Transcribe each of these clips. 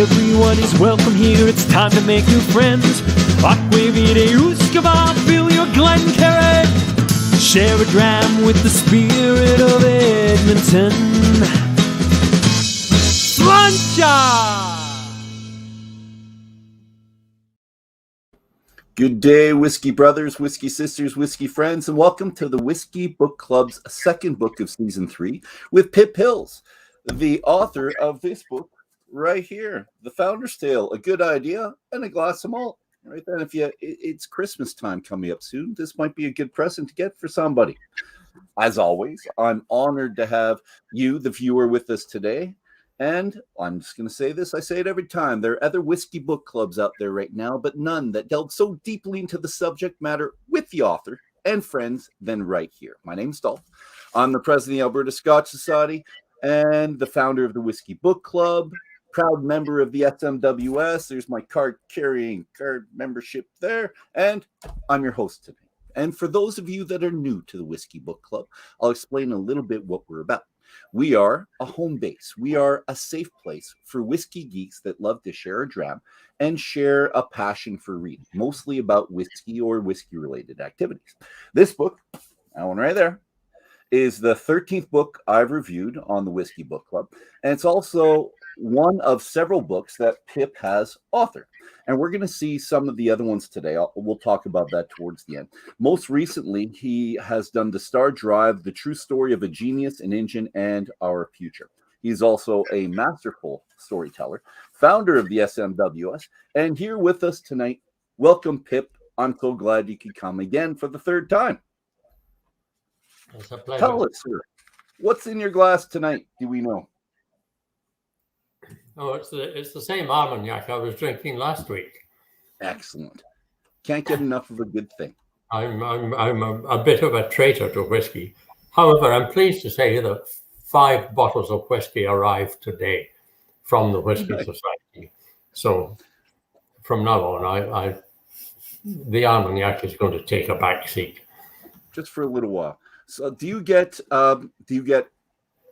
Everyone is welcome here, it's time to make new friends. Aquavide Uskava, fill your Glencairn. Share a dram with the spirit of Edmonton. Luncha! Good day, Whiskey brothers, Whiskey sisters, Whiskey friends, and welcome to the Whisky Book Club's second book of Season 3 with Pip Hills, the author of this book right here, The Founder's Tale, A Good Idea and a Glass of Malt. Right then, it's Christmas time coming up soon, this might be a good present to get for somebody. As always, I'm honored to have you, the viewer, with us today. And I'm just going to say this, I say it every time. There are other whiskey book clubs out there right now, but none that delve so deeply into the subject matter with the author and friends than right here. My name's Dolph. I'm the president of the Alberta Scotch Society and the founder of the Whisky Book Club, proud member of the SMWS. There's my card membership there. And I'm your host today. And for those of you that are new to the Whisky Book Club, I'll explain a little bit what we're about. We are a home base. We are a safe place for whiskey geeks that love to share a dram and share a passion for reading, mostly about whiskey or whiskey-related activities. This book, that one right there, is the 13th book I've reviewed on the Whisky Book Club, and it's also one of several books that Pip has authored. And we're going to see some of the other ones today. We'll talk about that towards the end. Most recently, he has done The Star Drive, The True Story of a Genius, an Engine, and Our Future. He's also a masterful storyteller, founder of the SMWS, and here with us tonight. Welcome, Pip. I'm so glad you could come again for the third time. It's a pleasure. Tell us, sir, what's in your glass tonight? Do we know? Oh, it's the same Armagnac I was drinking last week. Excellent. Can't get enough of a good thing. I'm a bit of a traitor to whiskey. However, I'm pleased to say that 5 bottles of whiskey arrived today from the Whisky Society. So from now on, the Armagnac is going to take a back seat. Just for a little while. So do you get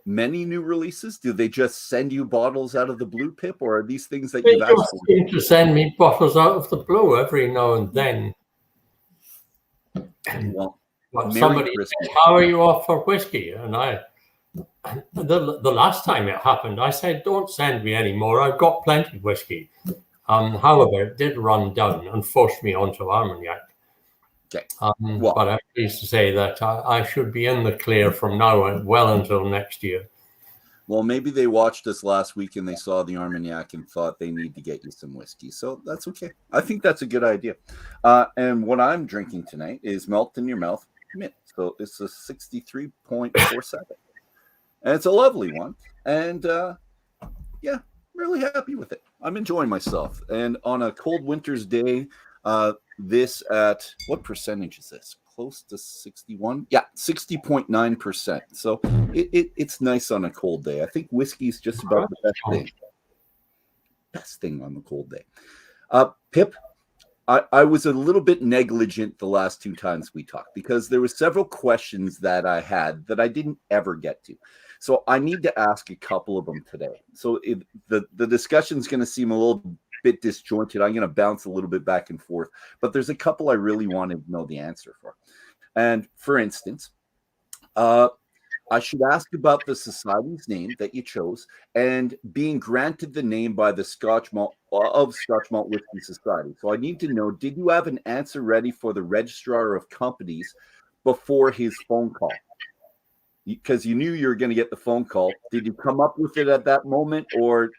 many new releases? Do they just send you bottles out of the blue, Pip, or are these things that you've asked for? They seem to send me bottles out of the blue every now and then. Well, somebody says, "How are you off for whiskey?" And the last time it happened, I said, "Don't send me any more. I've got plenty of whiskey." However, it did run down and forced me onto Armagnac. Okay. But I'm pleased to say that I should be in the clear from now on, well until next year. Well, maybe they watched us last week and they saw the Armagnac and thought they need to get you some whiskey. So that's okay. I think that's a good idea. And what I'm drinking tonight is Melt in Your Mouth Mint. So it's a 63.47. And it's a lovely one. And yeah, really happy with it. I'm enjoying myself. And on a cold winter's day, this at what percentage is this? Close to 61? Yeah, 60.9%. So it's nice on a cold day. I think whiskey is just about the best thing on the cold day. Pip, I was a little bit negligent the last 2 times we talked because there were several questions that I had that I didn't ever get to. So I need to ask a couple of them today. So the discussion is going to seem a little bit disjointed. I'm going to bounce a little bit back and forth, but there's a couple I really wanted to know the answer for. And for instance, I should ask about the society's name that you chose and being granted the name by the Scotch Malt Whisky Society. So I need to know, did you have an answer ready for the registrar of companies before his phone call? Because you knew you were going to get the phone call. Did you come up with it at that moment or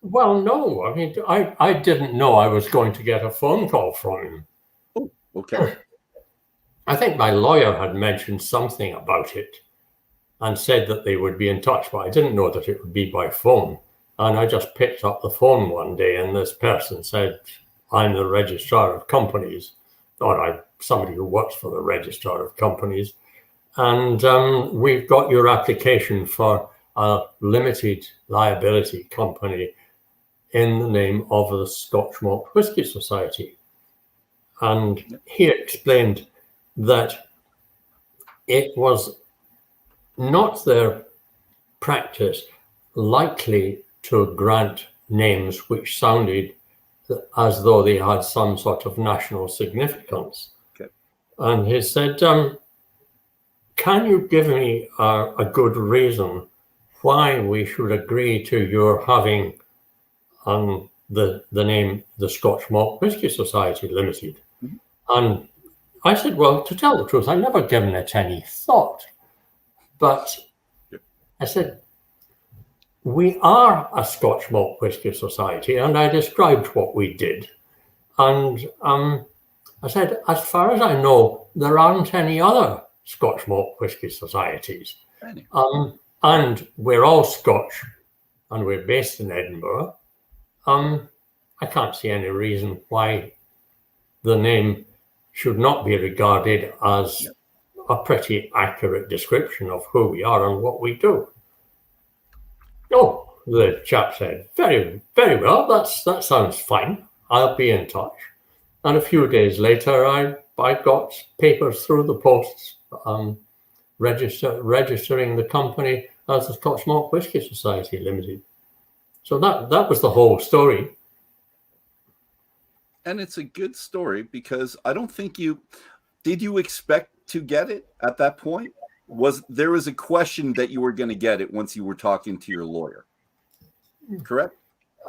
well, no. I mean, I didn't know I was going to get a phone call from him. Oh, okay. I think my lawyer had mentioned something about it and said that they would be in touch, but I didn't know that it would be by phone. And I just picked up the phone one day and this person said, "I'm the registrar of companies," or somebody who works for the registrar of companies. And we've got your application for a limited liability company in the name of the Scotch Malt Whisky Society. And he explained that it was not their practice likely to grant names which sounded as though they had some sort of national significance. Okay. And he said, can you give me a good reason why we should agree to your having the name the Scotch Malt Whisky Society Limited? Mm-hmm. And I said, well, to tell the truth, I've never given it any thought. But I said, we are a Scotch Malt Whisky Society, and I described what we did. And I said, as far as I know, there aren't any other Scotch Malt Whisky Societies. And we're all Scotch, and we're based in Edinburgh. I can't see any reason why the name should not be regarded as a pretty accurate description of who we are and what we do. Oh, the chap said, very, very well, that sounds fine. I'll be in touch. And a few days later, I got papers through the post registering the company as the Scotch Malt Whisky Society Limited. So that was the whole story. And it's a good story because I don't think did you expect to get it at that point? There was a question that you were going to get it once you were talking to your lawyer, correct?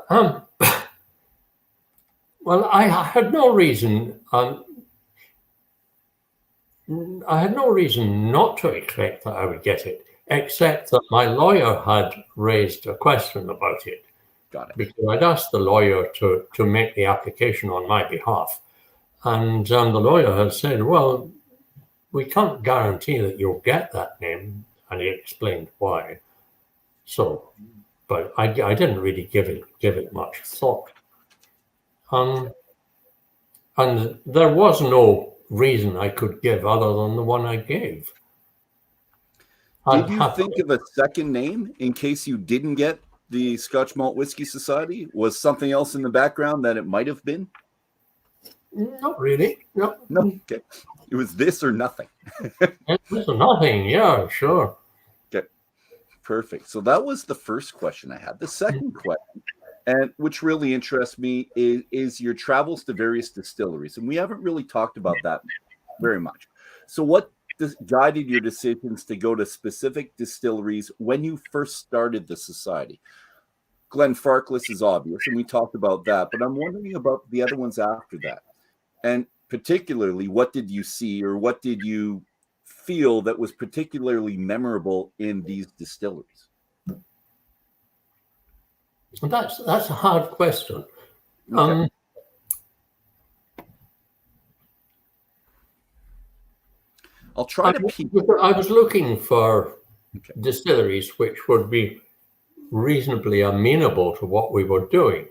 Well, I had no reason. I had no reason not to expect that I would get it, except that my lawyer had raised a question about it. Got it. Because I'd asked the lawyer to make the application on my behalf, and the lawyer had said, "Well, we can't guarantee that you'll get that name," and he explained why. So, but I didn't really give it much thought. And there was no reason I could give other than the one I gave. Did you think of a second name in case you didn't get the Scotch Malt Whisky Society? Was something else in the background that it might have been? Not really. No. Okay. It was this or nothing. It was nothing. Yeah, sure. Okay. Perfect. So that was the first question I had. The second question, and which really interests me, is your travels to various distilleries. And we haven't really talked about that very much. So what guided your decisions to go to specific distilleries when you first started the society? Glenfarclas is obvious, and we talked about that, but I'm wondering about the other ones after that. And particularly, what did you see or what did you feel that was particularly memorable in these distilleries? That's a hard question. Okay. I'll try to. I was looking for distilleries which would be reasonably amenable to what we were doing.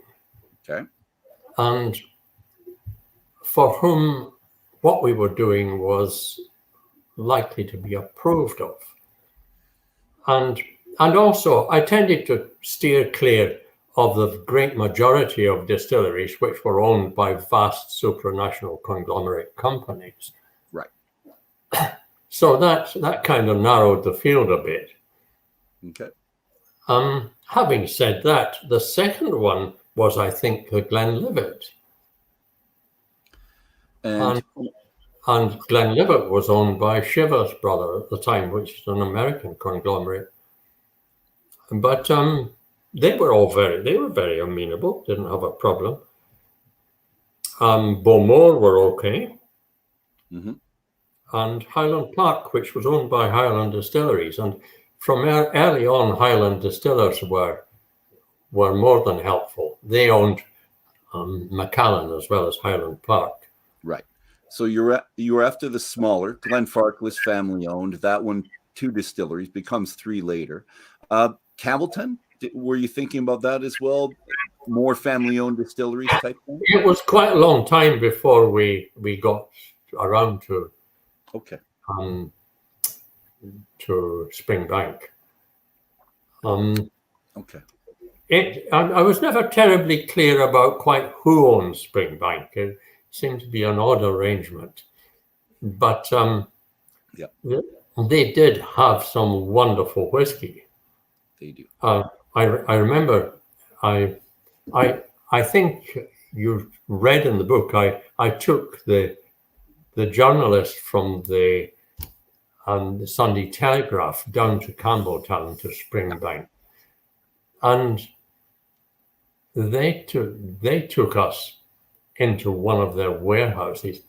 Okay. And for whom what we were doing was likely to be approved of. And also, I tended to steer clear of the great majority of distilleries which were owned by vast supranational conglomerate companies. Right. So that kind of narrowed the field a bit. Okay. Having said that, the second one was, I think, the Glenlivet. And Glenlivet was owned by Shiver's brother at the time, which is an American conglomerate. But they were very amenable, didn't have a problem. Bowmore were okay. Mm-hmm. And Highland Park, which was owned by Highland Distilleries. And from early on, Highland Distillers were more than helpful. They owned Macallan as well as Highland Park. Right. So you were after the smaller Glenfarclas family owned. That one, 2 distilleries, becomes 3 later. Campbellton, were you thinking about that as well? More family owned distilleries type thing? It was quite a long time before we got around to Springbank. Okay. I was never terribly clear about quite who owned Springbank. It seemed to be an odd arrangement, but they did have some wonderful whiskey. They do. I remember I think you read in the book I took the journalist from the Sunday Telegraph down to Campbelltown to Springbank, and they took us into one of their warehouses,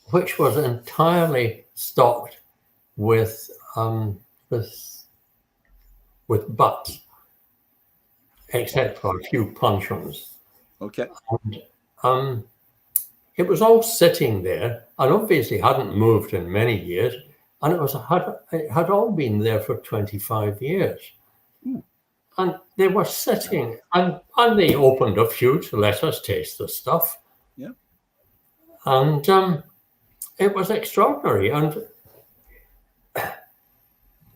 which was entirely stocked with butts, except for a few puncheons. Okay. And it was all sitting there, and obviously hadn't moved in many years, and it had all been there for 25 years. And they were sitting, and they opened a few to let us taste the stuff. Yeah. And it was extraordinary. And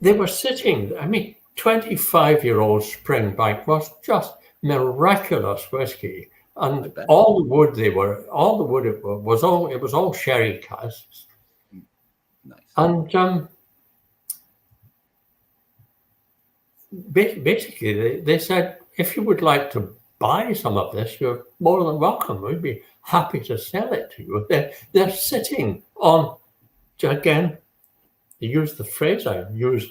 they were sitting, 25-year-old Springbank was just miraculous whiskey. And all the wood it was all sherry casks. Nice. And basically, they said, if you would like to buy some of this, you're more than welcome. We'd be happy to sell it to you. They're sitting on, again, you use the phrase I've used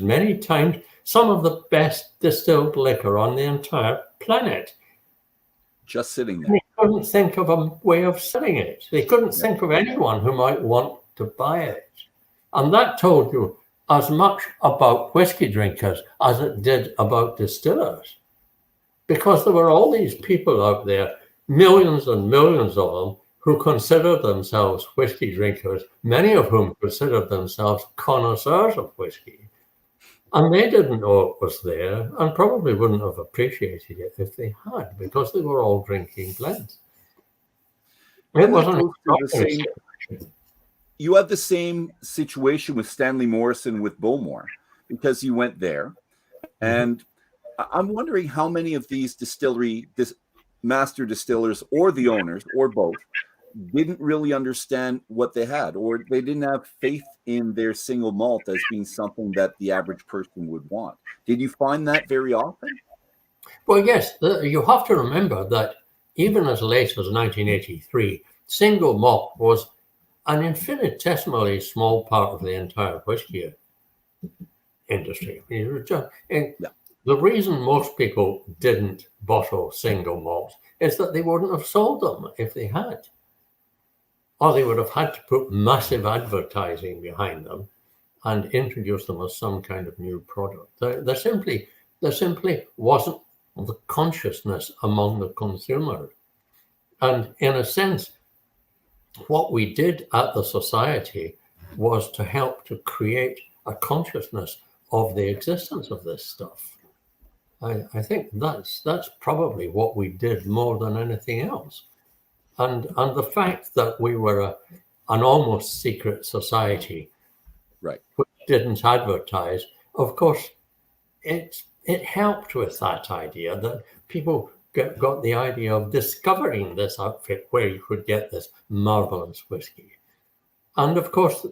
many times, some of the best distilled liquor on the entire planet. Just sitting there. They couldn't think of a way of selling it. They couldn't think of anyone who might want to buy it. And that told you as much about whiskey drinkers as it did about distillers. Because there were all these people out there, millions and millions of them, who considered themselves whiskey drinkers, many of whom considered themselves connoisseurs of whiskey. And they didn't know it was there and probably wouldn't have appreciated it if they had, because they were all drinking blends. It wasn't you have the same situation with Stanley Morrison with Bowmore, because you went there. And I'm wondering how many of these master distillers, or the owners, or both, didn't really understand what they had, or they didn't have faith in their single malt as being something that the average person would want. Did you find that very often? Well, yes. You have to remember that even as late as 1983, single malt was an infinitesimally small part of the entire whiskey industry. The reason most people didn't bottle single malt is that they wouldn't have sold them if they had. Or they would have had to put massive advertising behind them and introduce them as some kind of new product. There simply wasn't the consciousness among the consumer. And in a sense, what we did at the society was to help to create a consciousness of the existence of this stuff. I think that's probably what we did more than anything else. And the fact that we were an almost secret society, right, which didn't advertise, of course, it helped with that idea that people got the idea of discovering this outfit where you could get this marvelous whiskey. And of course,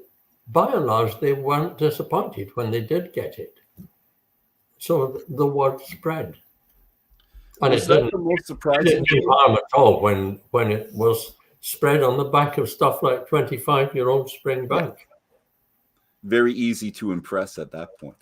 by and large, they weren't disappointed when they did get it. So the word spread. And it didn't do harm at all when it was spread on the back of stuff like 25-year-old Springbank. Very easy to impress at that point.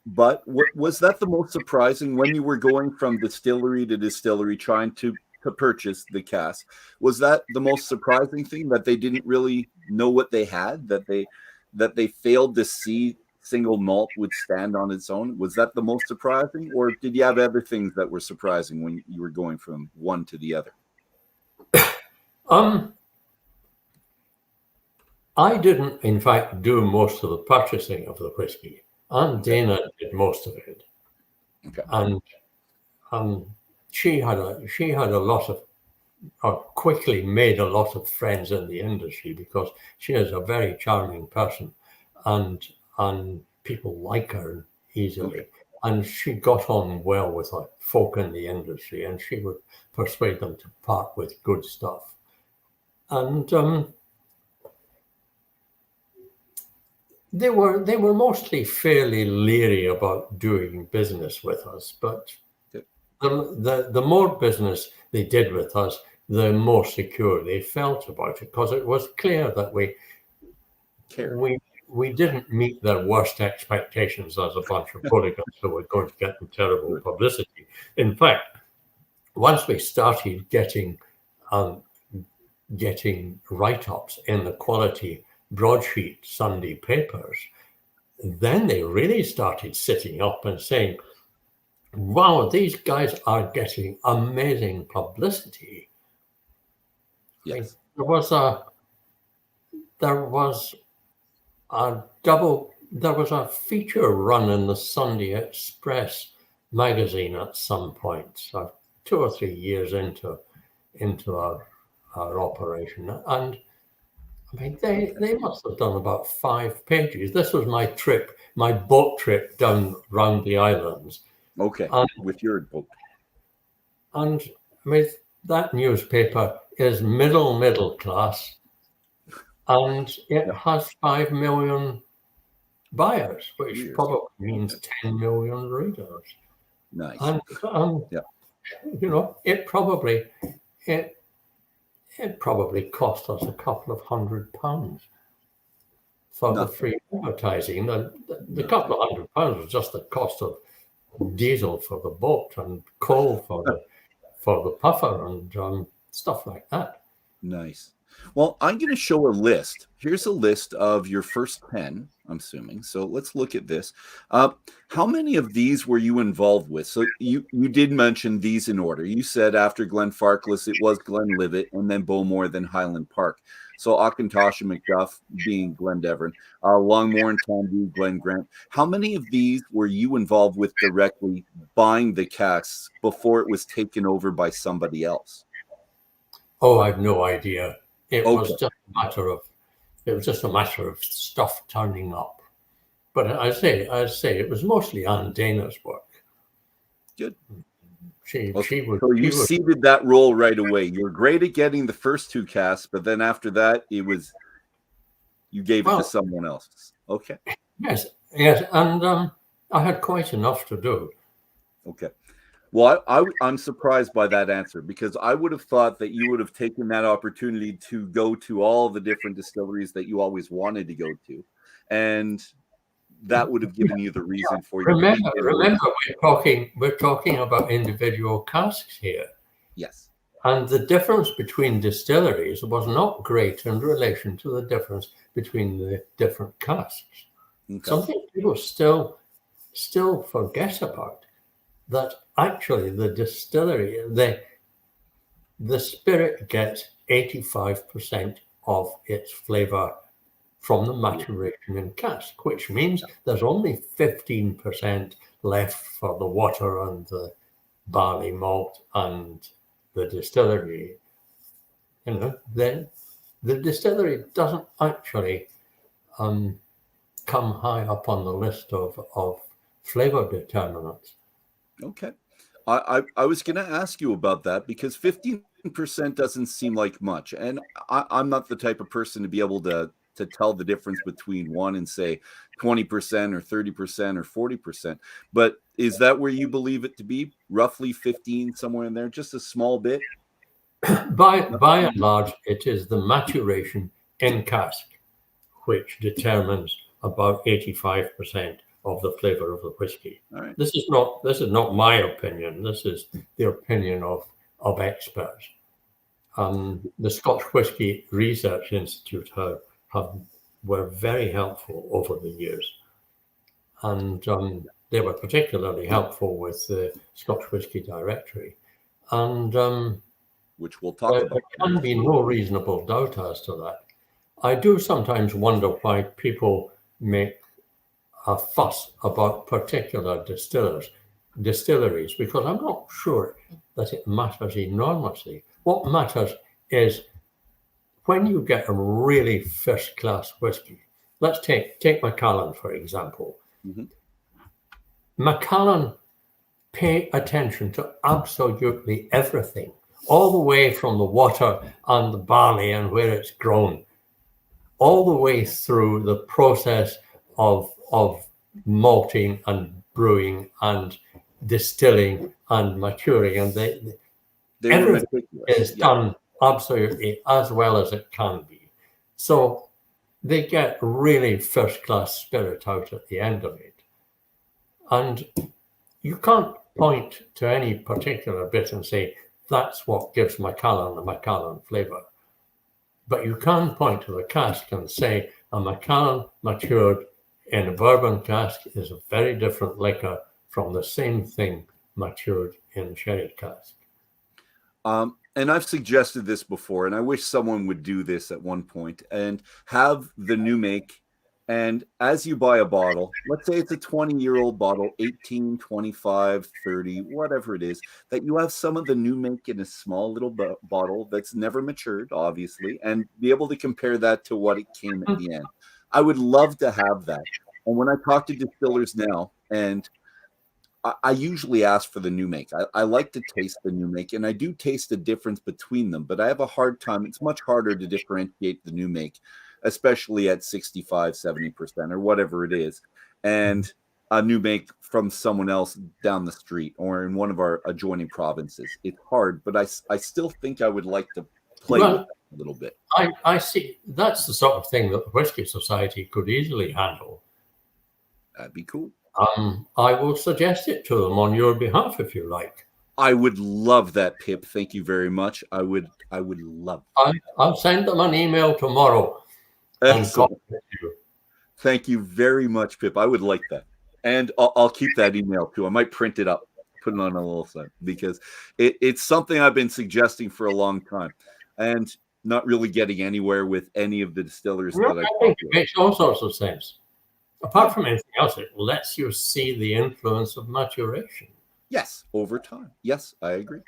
But was that the most surprising when you were going from distillery to distillery trying to purchase the cask? Was that the most surprising thing, that they didn't really know what they had, that they failed to see single malt would stand on its own? Was that the most surprising, or did you have other things that were surprising when you were going from one to the other? I didn't, in fact, do most of the purchasing of the whiskey. Aunt Dana did most of it. Okay. And she had a lot of, or quickly made a lot of friends in the industry, because she is a very charming person, and people like her easily. Okay. And she got on well with folk in the industry, and she would persuade them to part with good stuff. And they were mostly fairly leery about doing business with us, but the more business they did with us, the more secure they felt about it, because it was clear that we didn't meet their worst expectations as a bunch of hooligans who were going to get them terrible publicity. In fact, once we started getting write-ups in the quality broadsheet Sunday papers, then they really started sitting up and saying, wow, these guys are getting amazing publicity. Yes. There was a feature run in the Sunday Express magazine at some point, 2 or 3 years into our operation, and I mean they must have done about 5 pages. This was my boat trip down round the islands. Okay, with your boat. And I mean, that newspaper is middle class, and it has 5 million buyers, which probably means 10 million readers. Nice. And you know, it probably cost us a couple of £100 for the free advertising. The couple of £100 was just the cost of diesel for the boat and coal for the puffer and stuff like that. Nice. Well, I'm going to show a list. Here's a list of your first 10, I'm assuming. So let's look at this. How many of these were you involved with? So you did mention these in order. You said after Glenfarclas, it was Glenlivet, and then Bowmore, then Highland Park. So Auchentosha, Macduff being Glendevron, Longmore and Tambu, Glen Grant. How many of these were you involved with directly buying the casks before it was taken over by somebody else? Oh, I've no idea. It was just a matter of stuff turning up. But I say it was mostly Anne Dana's work. Good. She would. So you seeded that role right away. You were great at getting the first 2 casks, but then after that, you gave it to someone else. Okay. Yes, and I had quite enough to do. Okay. Well, I'm surprised by that answer, because I would have thought that you would have taken that opportunity to go to all the different distilleries that you always wanted to go to, and that would have given you the reason for you. Remember, we're talking about individual casks here. Yes. And the difference between distilleries was not great in relation to the difference between the different casks. Okay. Something people still forget about, that actually the distillery, the spirit gets 85% of its flavor from the maturation in cask, which means there's only 15% left for the water and the barley malt and the distillery. You know, then the distillery doesn't actually come high up on the list of flavor determinants. Okay. I was going to ask you about that, because 15% doesn't seem like much. And I'm not the type of person to be able to tell the difference between one and say 20% or 30% or 40%. But is that where you believe it to be? Roughly 15, somewhere in there, just a small bit? By and large, it is the maturation in cask which determines about 85% of the flavor of the whiskey. Right. This is not my opinion. This is the opinion of experts. The Scotch Whisky Research Institute were very helpful over the years, and they were particularly helpful with the Scotch Whisky Directory, and which we'll talk about. There can be no reasonable doubt as to that. I do sometimes wonder why people make a fuss about particular distilleries, because I'm not sure that it matters enormously. What matters is when you get a really first-class whiskey. Let's take Macallan, for example. Mm-hmm. Macallan pay attention to absolutely everything, all the way from the water and the barley and where it's grown, all the way through the process of malting and brewing and distilling and maturing, and everything is done absolutely as well as it can be. So they get really first-class spirit out at the end of it. And you can't point to any particular bit and say, that's what gives Macallan the Macallan flavour. But you can point to the cask and say, a Macallan matured in a bourbon cask is a very different liquor from the same thing matured in a sherry cask. And I've suggested this before, and I wish someone would do this at one point and have the new make. And as you buy a bottle, let's say it's a 20-year-old bottle, 18, 25, 30, whatever it is, that you have some of the new make in a small little bottle that's never matured, obviously, and be able to compare that to what it came at the end. I would love to have that. And when I talk to distillers now, and I usually ask for the new make. I like to taste the new make, and I do taste the difference between them, but I have a hard time. It's much harder to differentiate the new make, especially at 65, 70% or whatever it is, and a new make from someone else down the street or in one of our adjoining provinces. It's hard, but I still think I would like to play with it a little bit. I see. That's the sort of thing that the Whisky Society could easily handle. That'd be cool. I will suggest it to them on your behalf if you like. I would love that, Pip. Thank you very much. I would love that. I'll send them an email tomorrow. Thank you very much, Pip. I would like that. And I'll keep that email too. I might print it up, put it on a little thing, because it's something I've been suggesting for a long time and not really getting anywhere with any of the distillers that I think it makes all sorts of sense. Apart from anything else, it lets you see the influence of maturation. Yes, over time. Yes, I agree.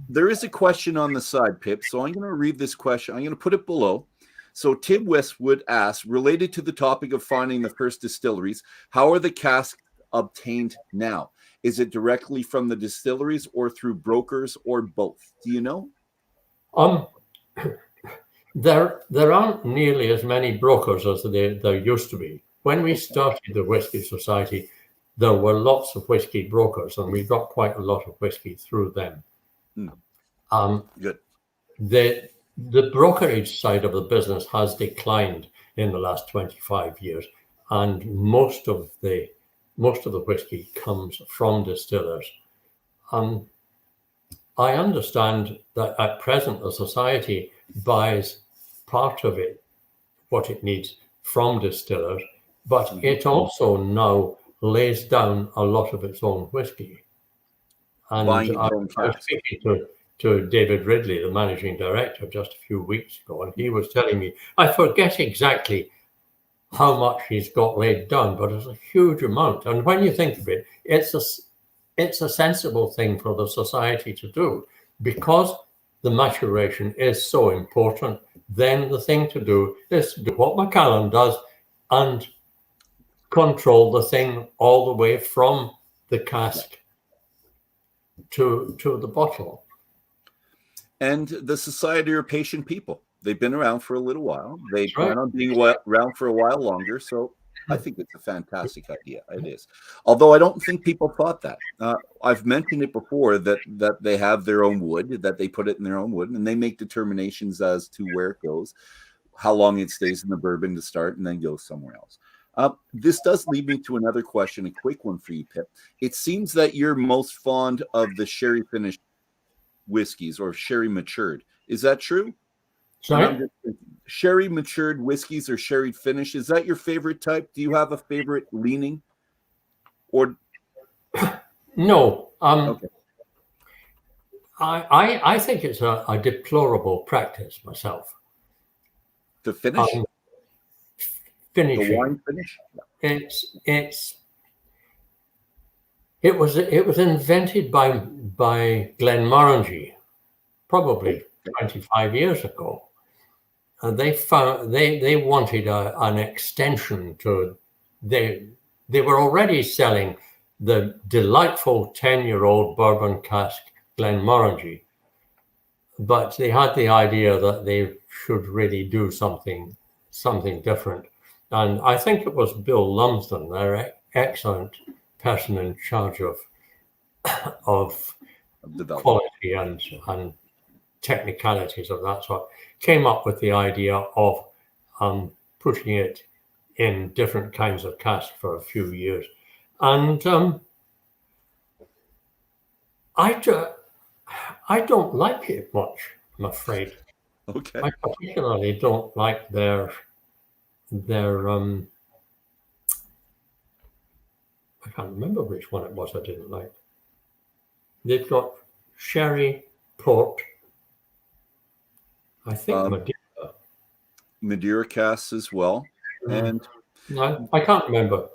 There is a question on the side, Pip, so I'm going to read this question. I'm going to put it below. So Tim Westwood asks, related to the topic of finding the first distilleries, how are the casks obtained now? Is it directly from the distilleries or through brokers or both? Do you know? There aren't nearly as many brokers as there used to be. When we started the Whisky Society, there were lots of whiskey brokers, and we got quite a lot of whiskey through them. Good. The brokerage side of the business has declined in the last 25 years, and most of the whiskey comes from distillers. I understand that at present the society buys part of it, what it needs, from distillers, but it also now lays down a lot of its own whiskey. And I was speaking to David Ridley, the managing director, just a few weeks ago, and he was telling me, I forget exactly how much he's got laid down, but it's a huge amount. And when you think of it, it's a sensible thing for the society to do, because the maturation is so important. Then the thing to do is to do what Macallan does and control the thing all the way from the cask to the bottle. And the society are patient people. They've been around for a little while. They plan on being around for a while longer. So I think it's a fantastic idea. It is. Although I don't think people thought that. I've mentioned it before that they have their own wood, that they put it in their own wood, and they make determinations as to where it goes, how long it stays in the bourbon to start, and then goes somewhere else. This does lead me to another question, a quick one for you, Pip. It seems that you're most fond of the sherry finished whiskeys or sherry matured. Is that true? Sorry? Sherry matured whiskeys or sherry finish. Is that your favorite type? Do you have a favorite leaning? Or no. Okay. I think it's a deplorable practice myself. The finish? Finishing. The wine finish? It was invented by Glenmorangie probably 25 years ago, and they wanted an extension to they were already selling the delightful 10-year-old bourbon cask Glenmorangie, but they had the idea that they should really do something different. And I think it was Bill Lumsden, their excellent person in charge of development. quality and technicalities of that sort, came up with the idea of putting it in different kinds of cask for a few years. And I don't like it much, I'm afraid. Okay. I particularly don't like their I can't remember which one it was I didn't like. They've got sherry, port, I think Madeira casks as well. And no, I can't remember.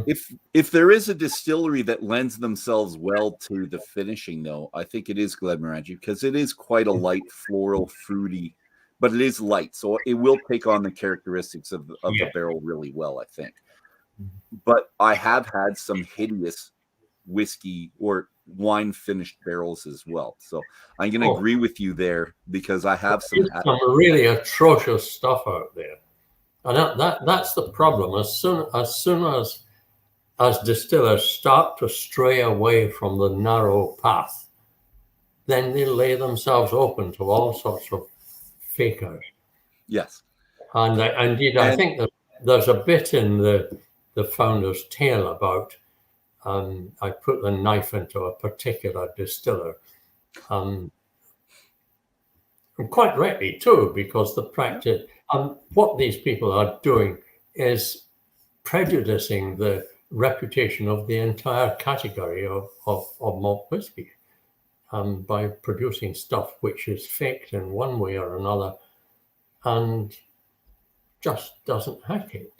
If there is a distillery that lends themselves well to the finishing, though, I think it is Glenmorangie, because it is quite a light, floral, fruity, but it is light, so it will take on the characteristics of the barrel really well, I think. But I have had some hideous whiskey or wine finished barrels as well, so I'm going to agree with you there, because I have some really atrocious stuff out there. And that's the problem. As soon as distillers start to stray away from the narrow path, then they lay themselves open to all sorts of fakers. Yes. And indeed, I think that there's a bit in the Founder's Tale about I put the knife into a particular distiller. And quite rightly too, because the practice, what these people are doing is prejudicing the reputation of the entire category of malt whiskey by producing stuff which is faked in one way or another and just doesn't hack it.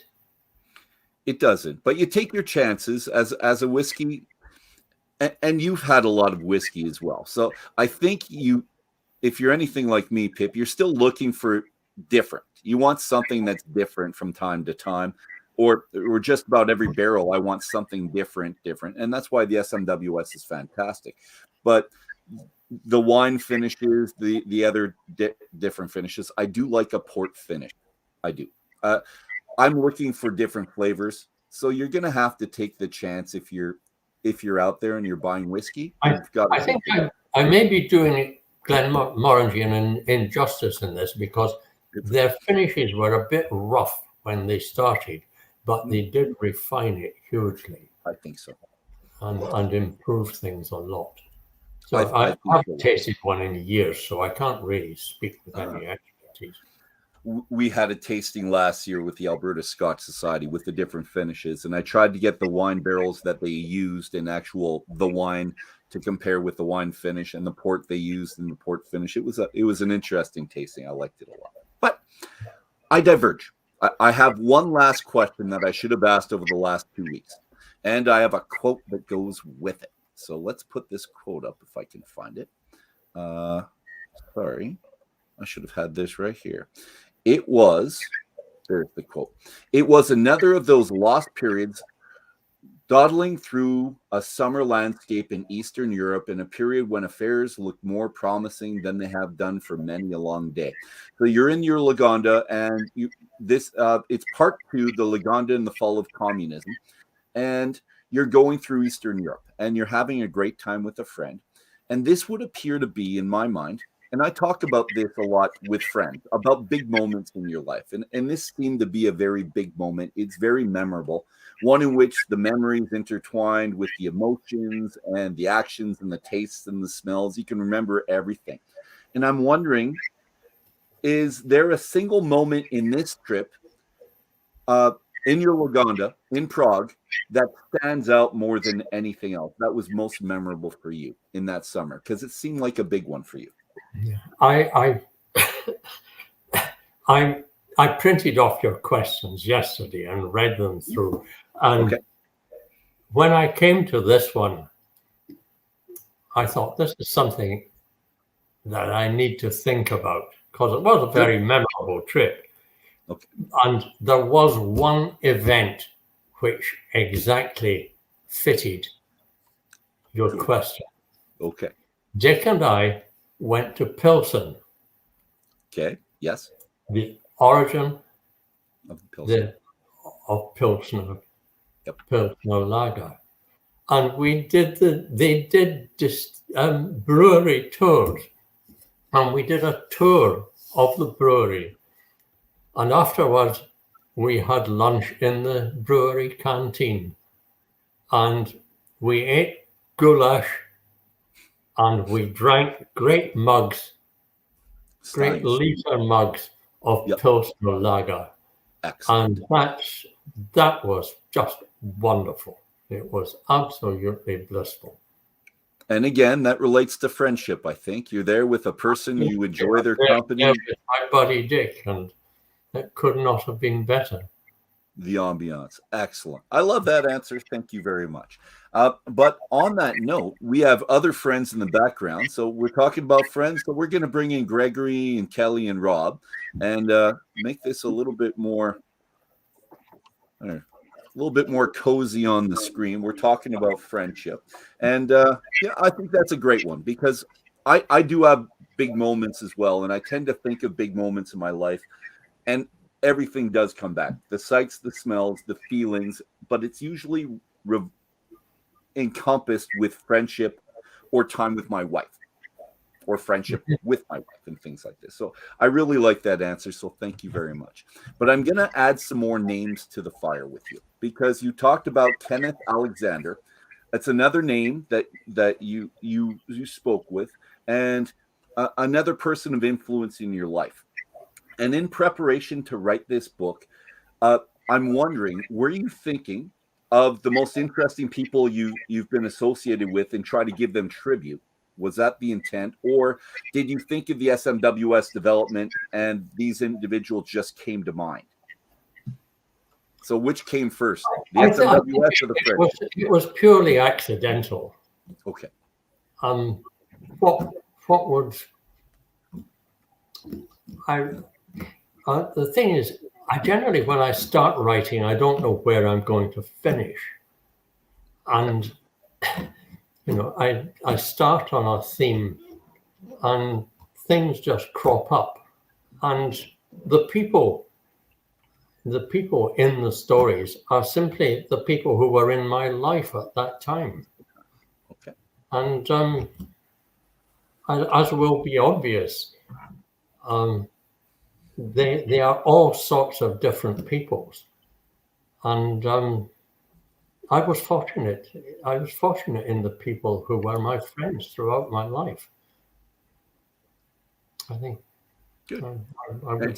It doesn't, but you take your chances as a whiskey, and you've had a lot of whiskey as well. So I think if you're anything like me, Pip, you're still looking for different. You want something that's different from time to time, or just about every barrel. I want something different, and that's why the SMWS is fantastic. But the wine finishes, the other different finishes, I do like a port finish. I do. I'm looking for different flavors, so you're going to have to take the chance if you're out there and you're buying whiskey. I think I may be doing Glenmorangie an injustice in this, because their finishes were a bit rough when they started, but they did refine it hugely. I think so. And improve things a lot. So I haven't tasted one in years, so I can't really speak with any expertise. We had a tasting last year with the Alberta Scotch Society with the different finishes, and I tried to get the wine barrels that they used in the wine to compare with the wine finish and the port they used in the port finish. It was an interesting tasting. I liked it a lot. But I diverge. I have one last question that I should have asked over the last 2 weeks, and I have a quote that goes with it. So let's put this quote up if I can find it. Sorry, I should have had this right here. There's the quote. It was another of those lost periods, dawdling through a summer landscape in Eastern Europe, in a period when affairs looked more promising than they have done for many a long day. So you're in your Lagonda, and it's part 2, the Lagonda and the fall of communism, and you're going through Eastern Europe, and you're having a great time with a friend. And this would appear to be, in my mind, and I talk about this a lot with friends, about big moments in your life. And this seemed to be a very big moment. It's very memorable, one in which the memories intertwined with the emotions and the actions and the tastes and the smells. You can remember everything. And I'm wondering, is there a single moment in this trip, in your Lagonda, in Prague, that stands out more than anything else, that was most memorable for you in that summer? Because it seemed like a big one for you. Yeah. I printed off your questions yesterday and read them through. And when I came to this one, I thought this is something that I need to think about, because it was a very memorable trip. Okay. And there was one event which exactly fitted your question. Okay. Dick and I went to Pilsen. Okay. Yes. The origin, of Pilsen. of Pilsner, Yep. Pilsner Lager. And they did brewery tours. And we did a tour of the brewery. And afterwards, we had lunch in the brewery canteen. And we ate goulash and we drank great mugs, great liter mugs of Pilsner Lager. Excellent. And that was just wonderful. It was absolutely blissful. And again, that relates to friendship, I think. You're there with a person, you enjoy their company. Yeah, with my buddy Dick, and it could not have been better. The ambiance. Excellent. I love that answer. Thank you very much. But on that note, we have other friends in the background. So we're talking about friends. So we're going to bring in Gregory and Kelly and Rob and make this a little bit more cozy on the screen. We're talking about friendship. And I think that's a great one because I do have big moments as well. And I tend to think of big moments in my life. And everything does come back. The sights, the smells, the feelings, but it's usually encompassed with friendship or time with my wife or friendship with my wife and things like this. So I really like that answer. So thank you very much. But I'm going to add some more names to the fire with you because you talked about Kenneth Alexander. That's another name that you spoke with and another person of influence in your life. And in preparation to write this book, I'm wondering, were you thinking of the most interesting people you've been associated with and try to give them tribute? Was that the intent? Or did you think of the SMWS development and these individuals just came to mind? So which came first, the SMWS or the French? It was purely accidental. Okay. What would the thing is, I generally, when I start writing, I don't know where I'm going to finish. And, I start on a theme and things just crop up. And the people in the stories are simply the people who were in my life at that time. Okay. And as will be obvious, they are all sorts of different peoples, and I was fortunate in the people who were my friends throughout my life. I think. Good.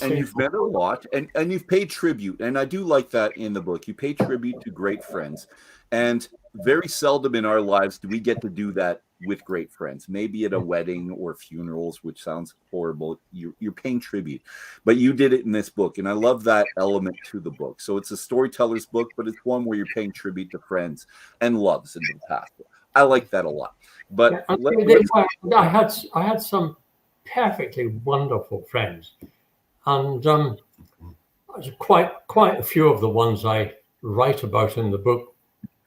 And you've met a lot, and you've paid tribute, and I do like that in the book. You pay tribute to great friends, and very seldom in our lives do we get to do that with great friends. Maybe at a wedding or funerals, which sounds horrible. You're paying tribute, but you did it in this book, and I love that element to the book. So it's a storyteller's book, but it's one where you're paying tribute to friends and loves in the past. I like that a lot. But I had some perfectly wonderful friends, and quite a few of the ones I write about in the book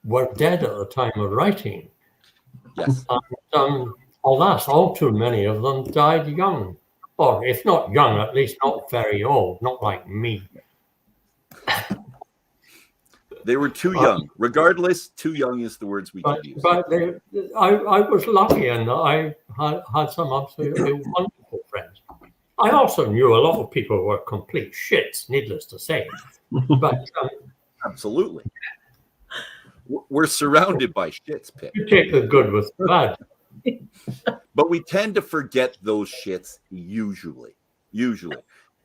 were dead at the time of writing. Yes. And alas, all too many of them died young, or if not young, at least not very old, not like me. They were too young. Regardless, too young is the words we could use. But I was lucky in that I had some absolutely wonderful friends. I also knew a lot of people who were complete shits, needless to say. But absolutely. We're surrounded by shits, Pip. You take the good with the bad. But we tend to forget those shits usually,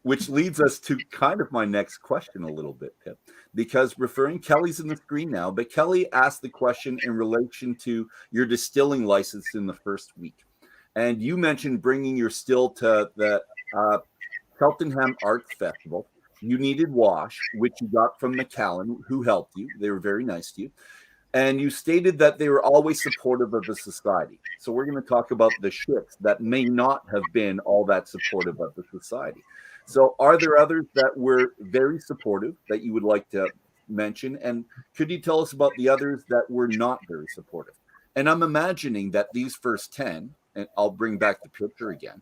which leads us to kind of my next question a little bit, Pip, because Kelly's in the screen now, but Kelly asked the question in relation to your distilling license in the first week. And you mentioned bringing your still to the Cheltenham Arts Festival. You needed wash, which you got from McAllen, who helped you. They were very nice to you. And you stated that they were always supportive of the society. So we're going to talk about the shits that may not have been all that supportive of the society. So are there others that were very supportive that you would like to mention? And could you tell us about the others that were not very supportive? And I'm imagining that these first 10, and I'll bring back the picture again,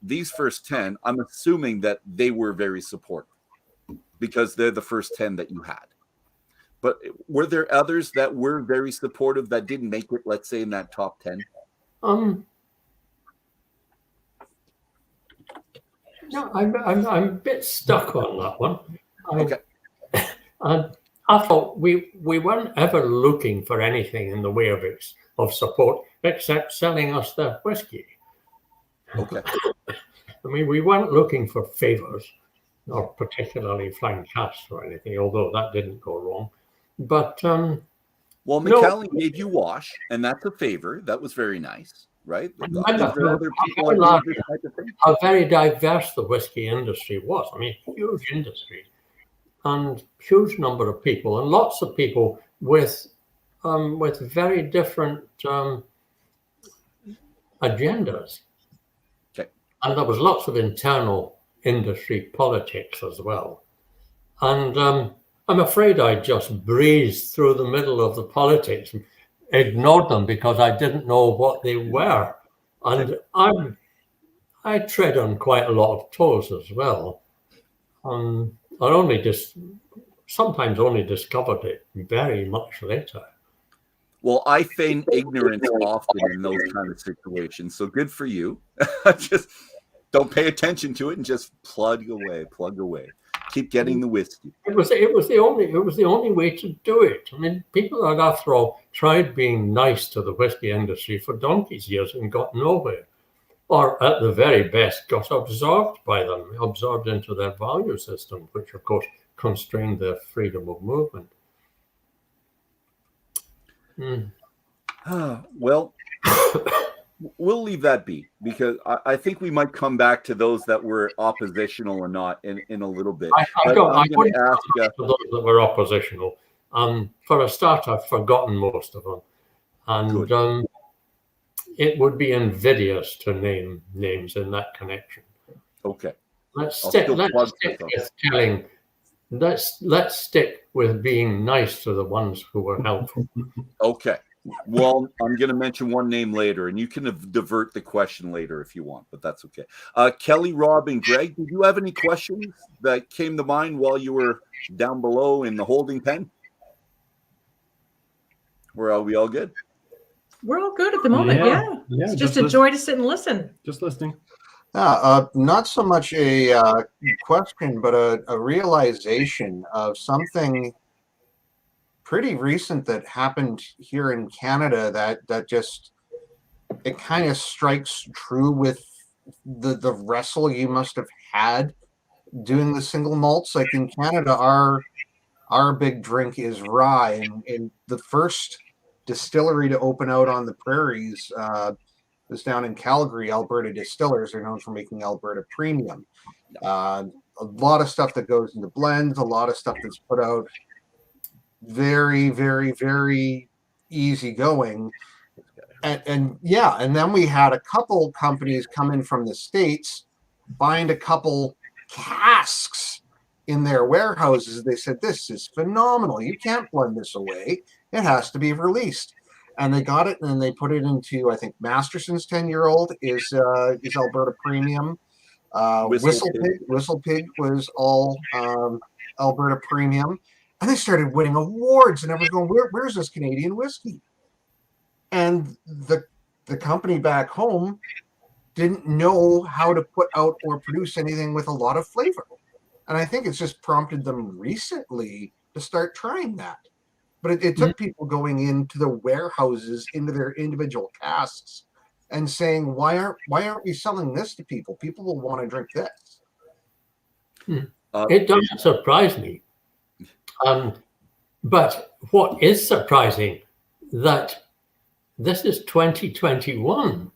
these first 10, I'm assuming that they were very supportive. because they're the first 10 that you had. But were there others that were very supportive that didn't make it, let's say, in that top 10? No, I'm a bit stuck on that one. Okay. I thought we weren't ever looking for anything in the way of support except selling us the whiskey. Okay. I mean, we weren't looking for favors, or particularly flying casks or anything, although that didn't go wrong. But well, McAllen gave you wash, and that's a favor. That was very nice, right? How very diverse the whiskey industry was. I mean, huge industry, and huge number of people, and lots of people with very different agendas. Okay. And there was lots of internal industry politics as well. And I'm afraid I just breezed through the middle of the politics and ignored them because I didn't know what they were. And I tread on quite a lot of toes as well. I sometimes only discovered it very much later. Well, I feign ignorance often in those kind of situations. So good for you. Just don't pay attention to it and just plug away. Keep getting the whiskey. It was the only way to do it. I mean, people had, after all, tried being nice to the whiskey industry for donkey's years and got nowhere, or at the very best got absorbed by them, absorbed into their value system, which of course constrained their freedom of movement. Well, we'll leave that be, because I think we might come back to those that were oppositional or not in a little bit. I wouldn't ask for those that were oppositional. For a start, I've forgotten most of them, and it would be invidious to name names in that connection. Okay. Let's stick with being nice to the ones who were helpful. Okay. Well, I'm going to mention one name later, and you can divert the question later if you want, but that's okay. Kelly, Rob, and Greg, did you have any questions that came to mind while you were down below in the holding pen? Are we all good? We're all good at the moment, yeah. It's just a joy to sit and listen. Just listening. Not so much a question, but a realization of something pretty recent that happened here in Canada that just, it kind of strikes true with the wrestle you must have had doing the single malts. Like in Canada, our big drink is rye, and the first distillery to open out on the prairies was down in Calgary. Alberta Distillers are known for making Alberta Premium. A lot of stuff that goes into blends, a lot of stuff that's put out very, very, very easy going. And then we had a couple companies come in from the States, find a couple casks in their warehouses. They said, this is phenomenal. You can't blend this away. It has to be released. And they got it, and they put it into, I think, Masterson's 10-year-old is Alberta Premium. Whistle Pig was all Alberta Premium. And they started winning awards, and everyone's going, where's this Canadian whiskey? And the company back home didn't know how to put out or produce anything with a lot of flavor. And I think it's just prompted them recently to start trying that. But it took people going into the warehouses, into their individual casks, and saying, why aren't we selling this to people? People will want to drink this. It doesn't surprise me. But what is surprising, that this is 2021.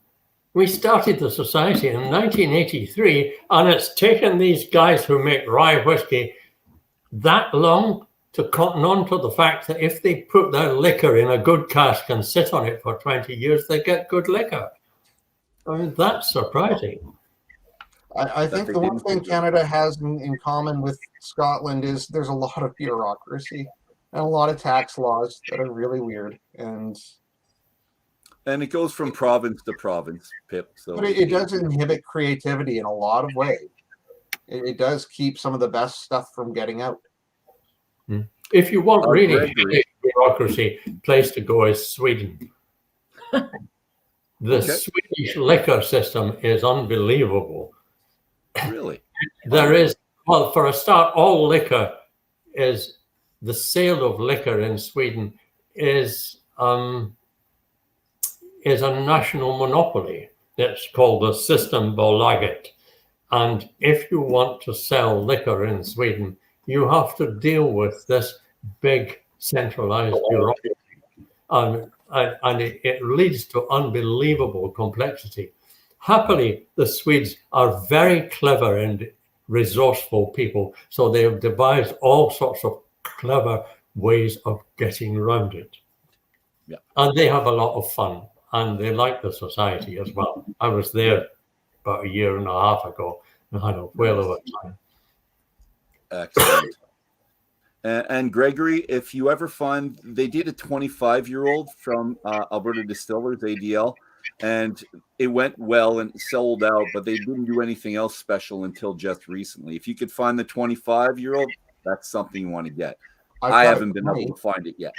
We started the society in 1983, and it's taken these guys who make rye whiskey that long to cotton on to the fact that if they put their liquor in a good cask and sit on it for 20 years, they get good liquor. I mean, that's surprising. I think the one thing Canada has in common with Scotland is there's a lot of bureaucracy and a lot of tax laws that are really weird. And it goes from province to province, Pip. So, but it does inhibit creativity in a lot of ways. It does keep some of the best stuff from getting out. If you want really bureaucracy, place to go is Sweden. The Swedish liquor system is unbelievable. Really? There is, well, for a start, all liquor is, the sale of liquor in Sweden is a national monopoly. It's called the Systembolaget. And if you want to sell liquor in Sweden, you have to deal with this big centralized bureaucracy. And it leads to unbelievable complexity. Happily, the Swedes are very clever and resourceful people, so they have devised all sorts of clever ways of getting around it. Yeah. And they have a lot of fun, and they like the society as well. I was there about a year and a half ago, and I had a whale of a time. Excellent. And Gregory, if you ever find, they did a 25-year-old from Alberta Distillers, ADL, and it went well and sold out, but they didn't do anything else special until just recently. If you could find the 25-year-old, that's something you want to get. I haven't been able to find it yet.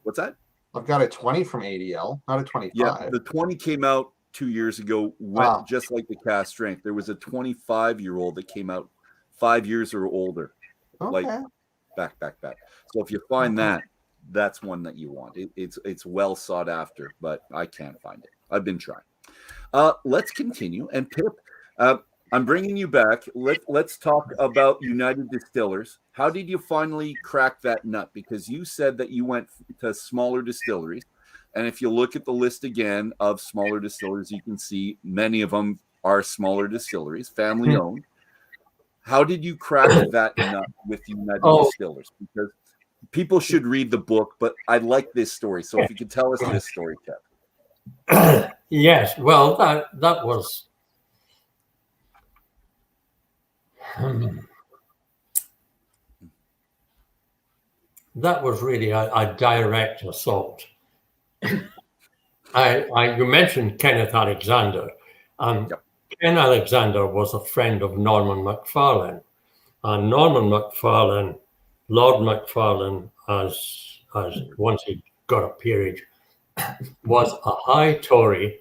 What's that? I've got a 20 from ADL, not a 25. Yeah, the 20 came out 2 years ago, went just like the cask strength. There was a 25-year-old that came out 5 years or older. Okay. Like back. So if you find that, that's one that you want. It's well sought after, but I can't find it. I've been trying. Let's continue. And Pip, I'm bringing you back. Let's talk about United Distillers. How did you finally crack that nut? Because you said that you went to smaller distilleries. And if you look at the list again of smaller distilleries, you can see many of them are smaller distilleries, family owned. How did you crack that nut with United Distillers? Because people should read the book, but I like this story. So if you could tell us this story, Kev. Yes, well, that was that was really a direct assault. You mentioned Kenneth Alexander. Ken Alexander was a friend of Norman Macfarlane, and Norman Macfarlane, Lord Macfarlane, as once he got a peerage, was a high Tory,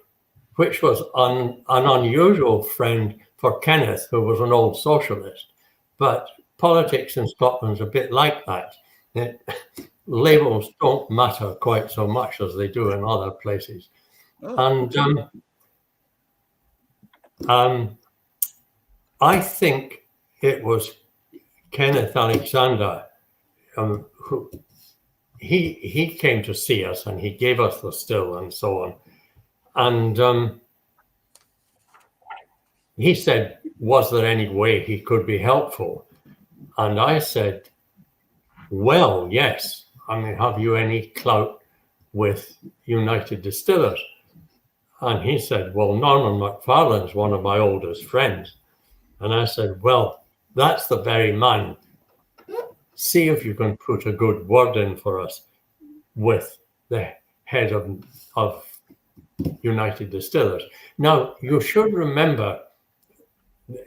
which was an unusual friend for Kenneth, who was an old socialist. But politics in Scotland's a bit like that. Labels don't matter quite so much as they do in other places. I think it was Kenneth Alexander who he came to see us, and he gave us the still and so on. And he said, was there any way he could be helpful? And I said, well, yes. I mean, have you any clout with United Distillers? And he said, well, Norman Macfarlane's one of my oldest friends. And I said, well, that's the very man. See if you can put a good word in for us with the head of United Distillers. Now, you should remember,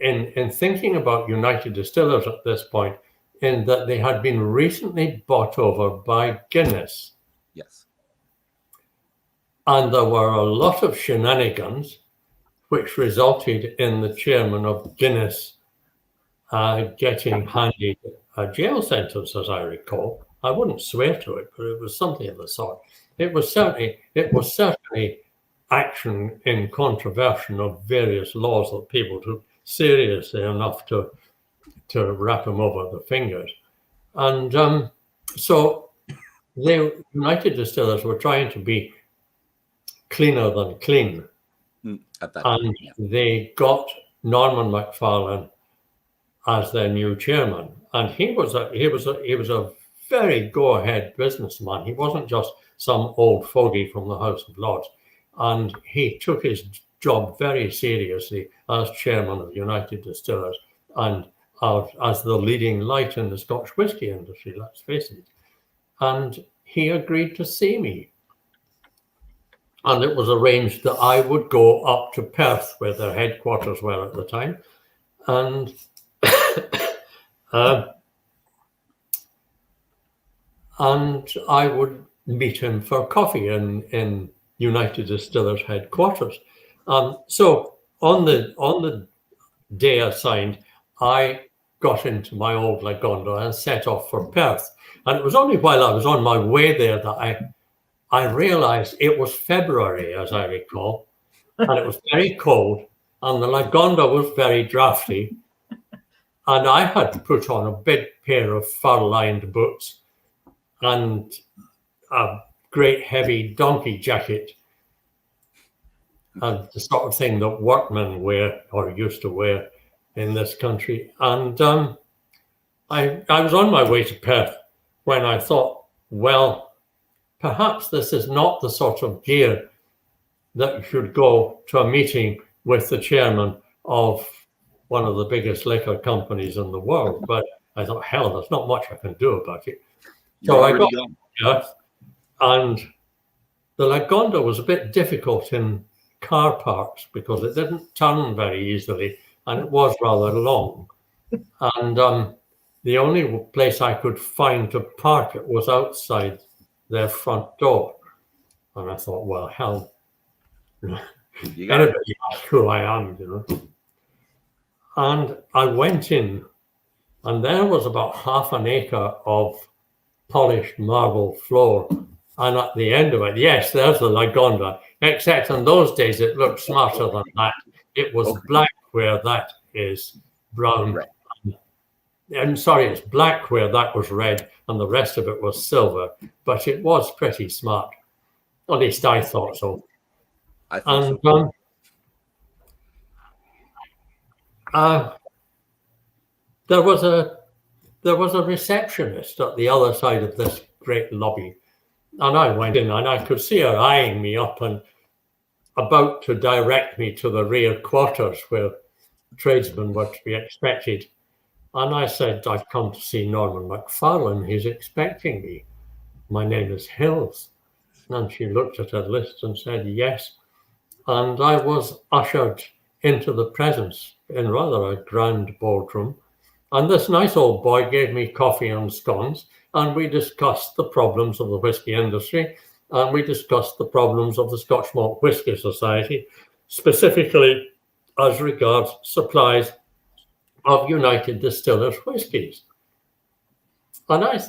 in thinking about United Distillers at this point, in that they had been recently bought over by Guinness. Yes. And there were a lot of shenanigans, which resulted in the chairman of Guinness getting handed a jail sentence, as I recall. I wouldn't swear to it, but it was something of the sort. It was certainly action in contravention of various laws that people took seriously enough to wrap them over the fingers. And so the United Distillers were trying to be cleaner than clean. They got Norman Macfarlane as their new chairman, and he was a very go-ahead businessman. He wasn't just some old fogey from the House of Lords, and he took his job very seriously as chairman of United Distillers and as the leading light in the Scotch whisky industry. Let's face it. And he agreed to see me. And it was arranged that I would go up to Perth, where their headquarters were at the time, and And I would meet him for coffee in United Distillers headquarters. So on the day assigned, I got into my old Lagonda and set off for Perth. And it was only while I was on my way there that I realized it was February, as I recall, and it was very cold, and the Lagonda was very drafty. And I had put on a big pair of fur-lined boots and a great heavy donkey jacket, and the sort of thing that workmen wear or used to wear in this country. And I was on my way to Perth when I thought, well, perhaps this is not the sort of gear that should go to a meeting with the chairman of one of the biggest liquor companies in the world. But I thought, hell, there's not much I can do about it. So I got there, and the Lagonda was a bit difficult in car parks because it didn't turn very easily and it was rather long. And the only place I could find to park it was outside their front door. And I thought, well, hell, anybody ask who I am, you know. And I went in, and there was about half an acre of polished marble floor. And at the end of it, yes, there's the Lagonda, except in those days it looked smarter than that. It was black where that is brown. Right. And sorry, it's black where that was red, and the rest of it was silver. But it was pretty smart. At least I thought so. I think so. There was a receptionist at the other side of this great lobby, and I went in and I could see her eyeing me up and about to direct me to the rear quarters where tradesmen were to be expected. And I said, I've come to see Norman McFarlane. He's expecting me. My name is Hills. And she looked at her list and said, yes. And I was ushered into the presence in rather a grand boardroom. And this nice old boy gave me coffee and scones, and we discussed the problems of the whisky industry, and we discussed the problems of the Scotch Malt Whisky Society, specifically as regards supplies of United Distillers whiskies. And I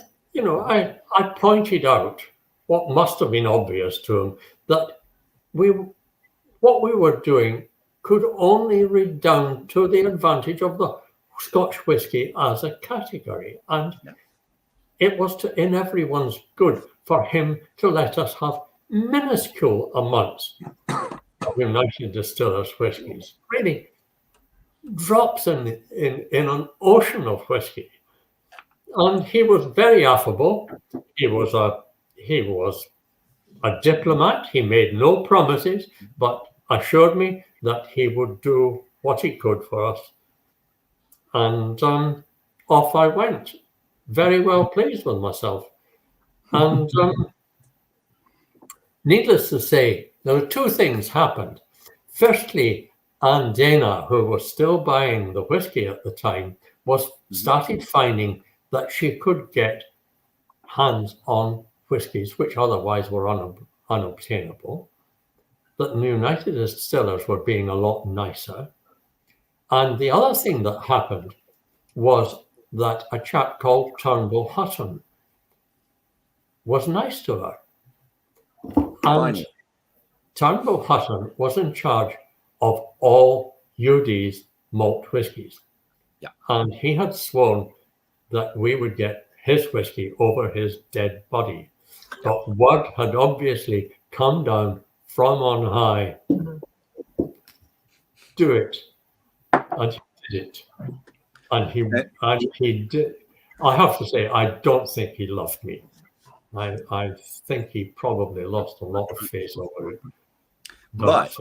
pointed out what must have been obvious to him, that what we were doing could only redound to the advantage of the Scotch whisky as a category. And it was in everyone's good for him to let us have minuscule amounts of United Distillers whiskies, really drops in an ocean of whiskey. And he was very affable. He was a diplomat. He made no promises, but assured me that he would do what he could for us. And off I went, very well pleased with myself. And needless to say, there were two things happened. Firstly, Anne Dana, who was still buying the whiskey at the time, started finding that she could get hands on whiskies which otherwise were unobtainable, that the United Distillers were being a lot nicer. And the other thing that happened was that a chap called Turnbull Hutton was nice to her. And Turnbull Hutton was in charge of all UD's malt whiskies. Yeah. And he had sworn that we would get his whiskey over his dead body. But word had obviously come down from on high. Do it. And he did it. And he did. I have to say, I don't think he loved me. I think he probably lost a lot of face over it. But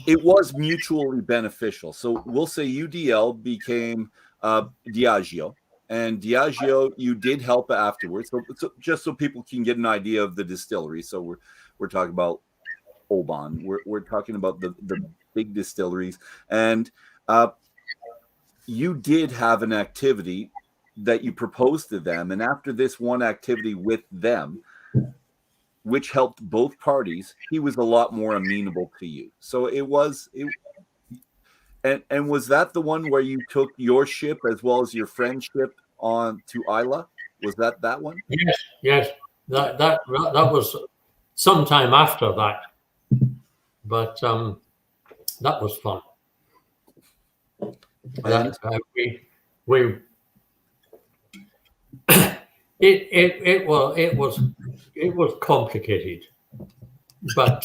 it was mutually beneficial. So we'll say UDL became Diageo. And Diageo, you did help afterwards. So just so people can get an idea of the distillery. So we're talking about Oban. We're talking about the big distilleries. And you did have an activity that you proposed to them, and after this one activity with them, which helped both parties, he was a lot more amenable to you. So and was that the one where you took your ship as well as your friend's ship on to Isla? Was that one? Yes. That was sometime after that, but that was fun. It was complicated, but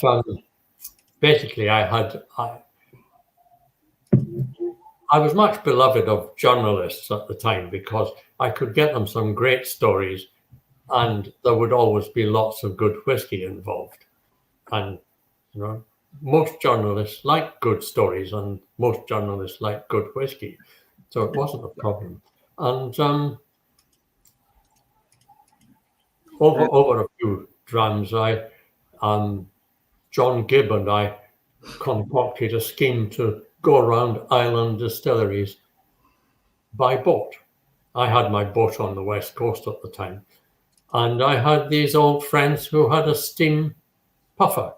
basically I was much beloved of journalists at the time because I could get them some great stories, and there would always be lots of good whiskey involved. And most journalists like good stories, and most journalists like good whiskey, so it wasn't a problem. And over a few drams, John Gibb and I concocted a scheme to go around island distilleries by boat. I had my boat on the west coast at the time, and I had these old friends who had a steam puffer,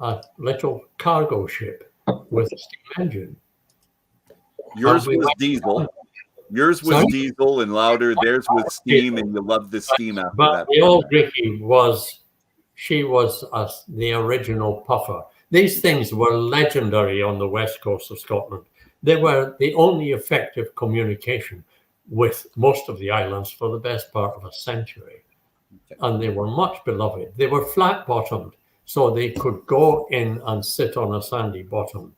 a little cargo ship with a steam engine. Yours was diesel. Yours was diesel and louder. Theirs was steam, and you loved the steam after that. But the old Ricky she was the original puffer. These things were legendary on the west coast of Scotland. They were the only effective communication with most of the islands for the best part of a century. And they were much beloved. They were flat-bottomed, so they could go in and sit on a sandy bottom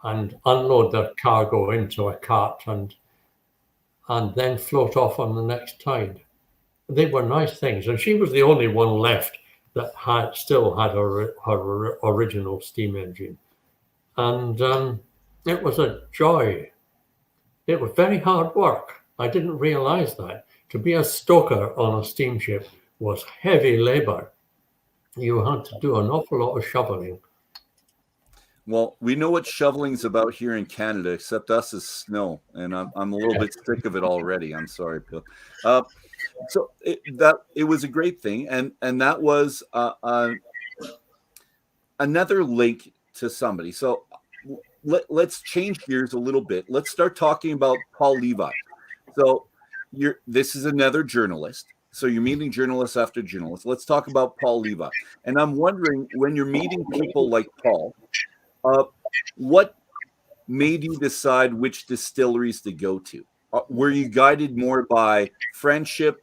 and unload their cargo into a cart and then float off on the next tide. They were nice things. And she was the only one left that still had her original steam engine. And it was a joy. It was very hard work. I didn't realize that. To be a stoker on a steamship was heavy labor. You had to do an awful lot of shoveling. Well, we know what shoveling's about here in Canada, except us is snow, and I'm a little bit sick of it already. I'm sorry, Bill. So it was a great thing, and that was another link to somebody. So let's change gears a little bit. Let's start talking about Paul Levi. So this is another journalist. So you're meeting journalists after journalists. Let's talk about Paul Levi. And I'm wondering, when you're meeting people like Paul, what made you decide which distilleries to go to? Were you guided more by friendship,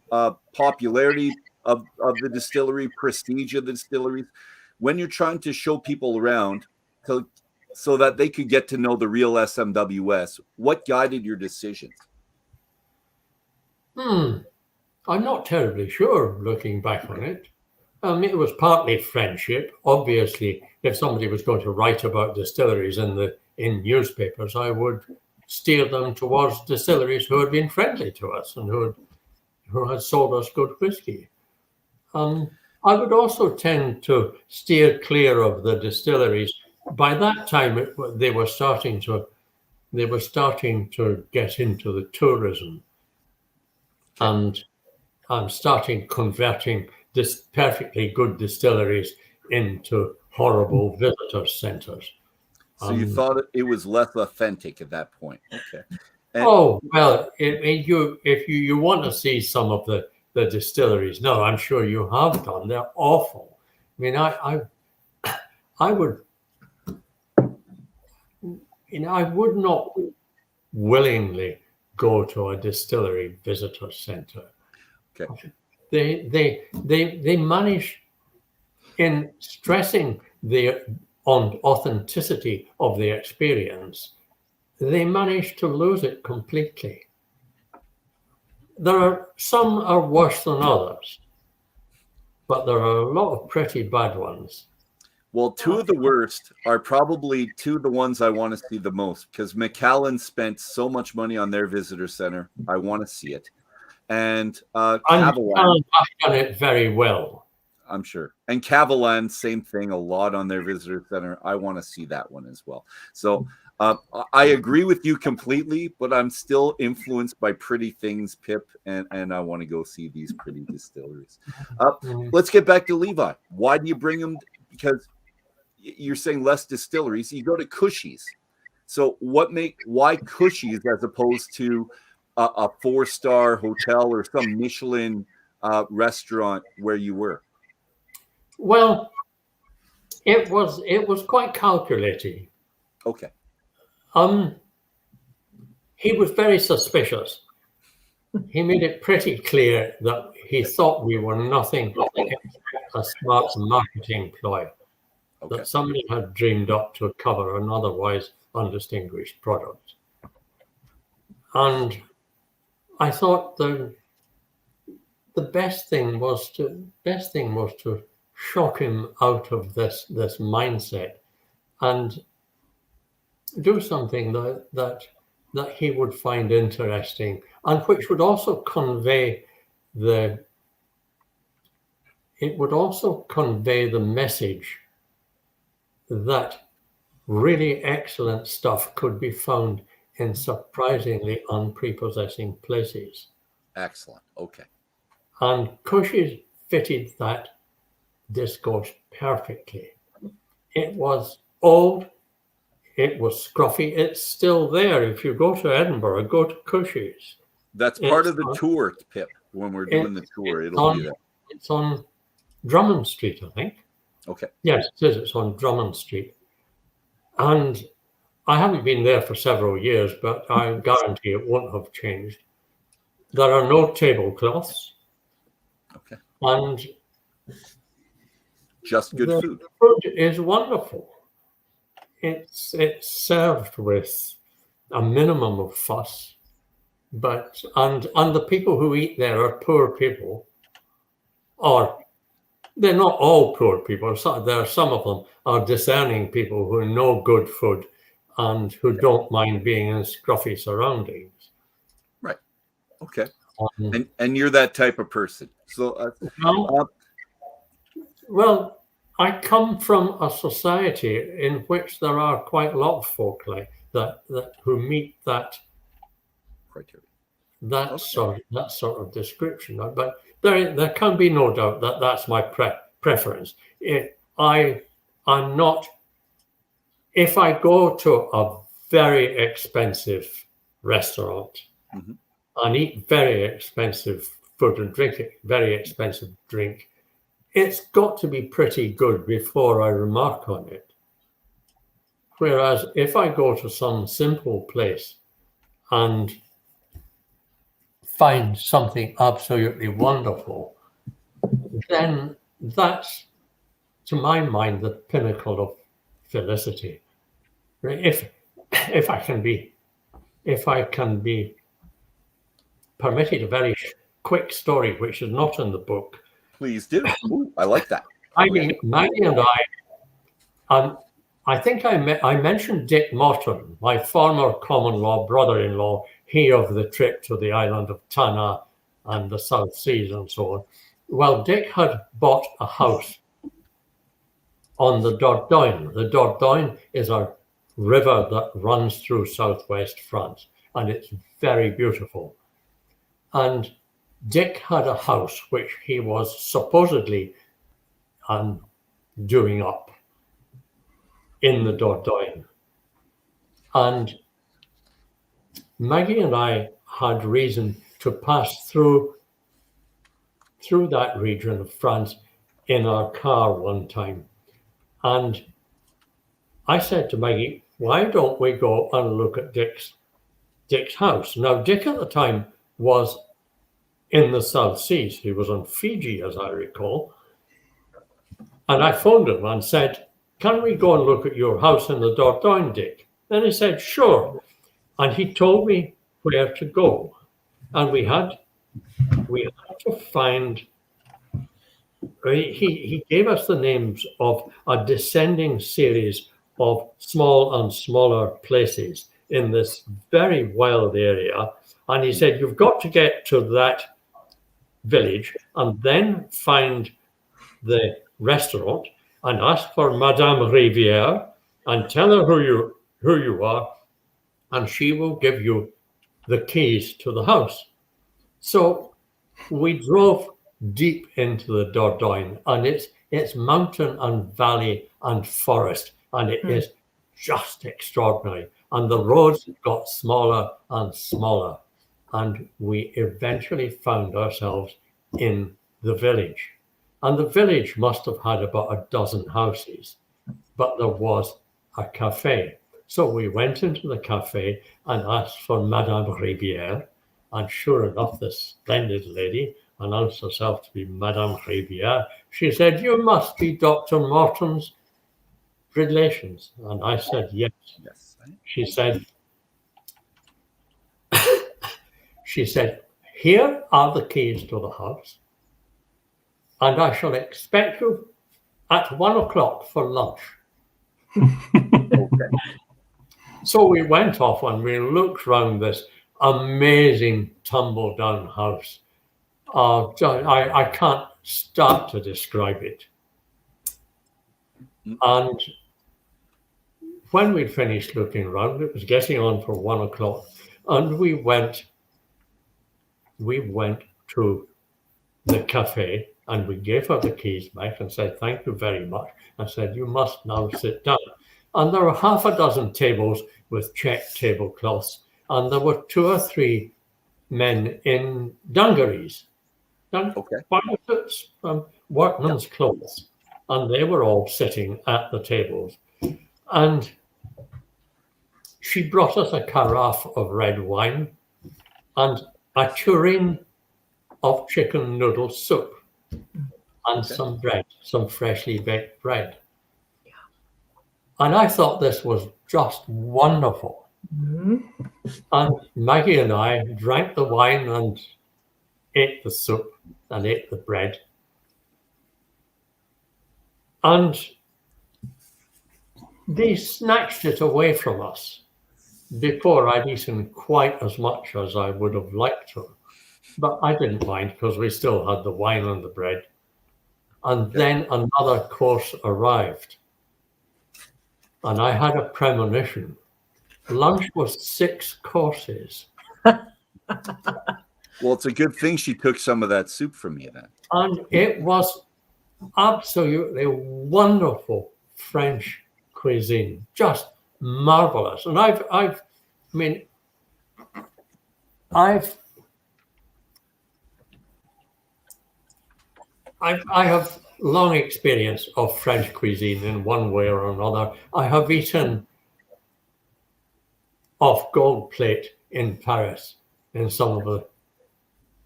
popularity of the distillery, prestige of the distilleries? When you're trying to show people around so that they could get to know the real SMWS, what guided your decisions? I'm not terribly sure, looking back on it. It was partly friendship. Obviously, if somebody was going to write about distilleries in newspapers, I would steer them towards distilleries who had been friendly to us and who had sold us good whiskey. I would also tend to steer clear of the distilleries. By that time, they were starting to get into the tourism, and starting converting this perfectly good distilleries into horrible visitor centers. So you thought it was less authentic at that point. Okay. Well, if you want to see some of the distilleries, no, I'm sure you have done. They're awful. I mean, I would not willingly go to a distillery visitor center. Okay. They manage, in stressing the authenticity of the experience, they manage to lose it completely. Some are worse than others, but there are a lot of pretty bad ones. Well, two of the worst are probably two of the ones I want to see the most, because Macallan spent so much money on their visitor center. I want to see it. And Macallan have done it very well. I'm sure. And Cavalan, same thing, a lot on their visitor center. I want to see that one as well. So I agree with you completely, but I'm still influenced by pretty things, Pip, and I want to go see these pretty distilleries. Let's get back to Levi. Why do you bring them? Because you're saying less distilleries. You go to Cushies. So why Cushies as opposed to a 4-star hotel or some Michelin restaurant where you were? Well, it was quite calculated. Okay. He was very suspicious. He made it pretty clear that he thought we were nothing except a smart marketing ploy that somebody had dreamed up to cover an otherwise undistinguished product. And I thought the best thing was to shock him out of this mindset and do something that he would find interesting, and which would also convey the message that really excellent stuff could be found in surprisingly unprepossessing places. Excellent. Okay. And Cushies fitted that discourse perfectly. It was old, it was scruffy, it's still there. If you go to Edinburgh, go to Cushies. That's part of the tour, Pip, when we're doing the tour. It'll be there. It's on Drummond Street, I think. Okay. Yes, it says it's on Drummond Street. And I haven't been there for several years, but I guarantee it won't have changed. There are no tablecloths. Okay. And just good food. The food is wonderful. It's served with a minimum of fuss, and the people who eat there are poor people, or they're not all poor people. There are some of them are discerning people who know good food and who don't mind being in scruffy surroundings. Right. Okay. And you're that type of person. So, well, I come from a society in which there are quite a lot of folk like that who meet that criteria, that sort of description. But there can be no doubt that that's my preference. I'm not. If I go to a very expensive restaurant and eat very expensive food and drink very expensive drink, it's got to be pretty good before I remark on it. Whereas if I go to some simple place and find something absolutely wonderful, then that's, to my mind, the pinnacle of felicity. If I can be permitted a very quick story, which is not in the book. Please do. Ooh, I like that. Maggie and I think I mentioned Dick Morton, my former common law brother-in-law, he of the trip to the island of Tanna and the South Seas and so on. Well, Dick had bought a house on the Dordogne. The Dordogne is a river that runs through southwest France, and it's very beautiful. And Dick had a house which he was supposedly doing up in the Dordogne. And Maggie and I had reason to pass through that region of France in our car one time. And I said to Maggie, why don't we go and look at Dick's house? Now, Dick at the time was in the South Seas. He was on Fiji, as I recall. And I phoned him and said, can we go and look at your house in the Dordogne, Dick? And he said, sure. And he told me where to go. And we had to find, he gave us the names of a descending series of small and smaller places in this very wild area. And he said, you've got to get to that village and then find the restaurant and ask for Madame Rivière and tell her who you are, and she will give you the keys to the house. So we drove deep into the Dordogne, and it's mountain and valley and forest, and it is just extraordinary. And the roads got smaller and smaller, and we eventually found ourselves in the village. And the village must have had about a dozen houses, but there was a cafe. So we went into the cafe and asked for Madame Rivière, and sure enough, this splendid lady announced herself to be Madame Rivière. She said, "You must be Dr. Morton's relations." And I said, yes. She said, "Here are the keys to the house, and I shall expect you at 1 o'clock for lunch." Okay. So we went off and we looked round this amazing tumble down house. I can't start to describe it. And when we'd finished looking around, it was getting on for 1 o'clock, and we went to the cafe and we gave her the keys back and said, "Thank you very much." I said, "You must now sit down." And there were half a dozen tables with check tablecloths, and there were 2 or 3 men in dungarees, workman's clothes, and they were all sitting at the tables. And she brought us a carafe of red wine and a tureen of chicken noodle soup and some bread, some freshly baked bread. And I thought this was just wonderful. And Maggie and I drank the wine and ate the soup and ate the bread. And they snatched it away from us before I'd eaten quite as much as I would have liked to. But I didn't mind because we still had the wine and the bread. And then another course arrived. And I had a premonition. Lunch was 6 courses. Well, it's a good thing she took some of that soup from you then. And it was absolutely wonderful French cuisine, just marvelous. And I have long experience of French cuisine in one way or another. I have eaten off gold plate in Paris in some of the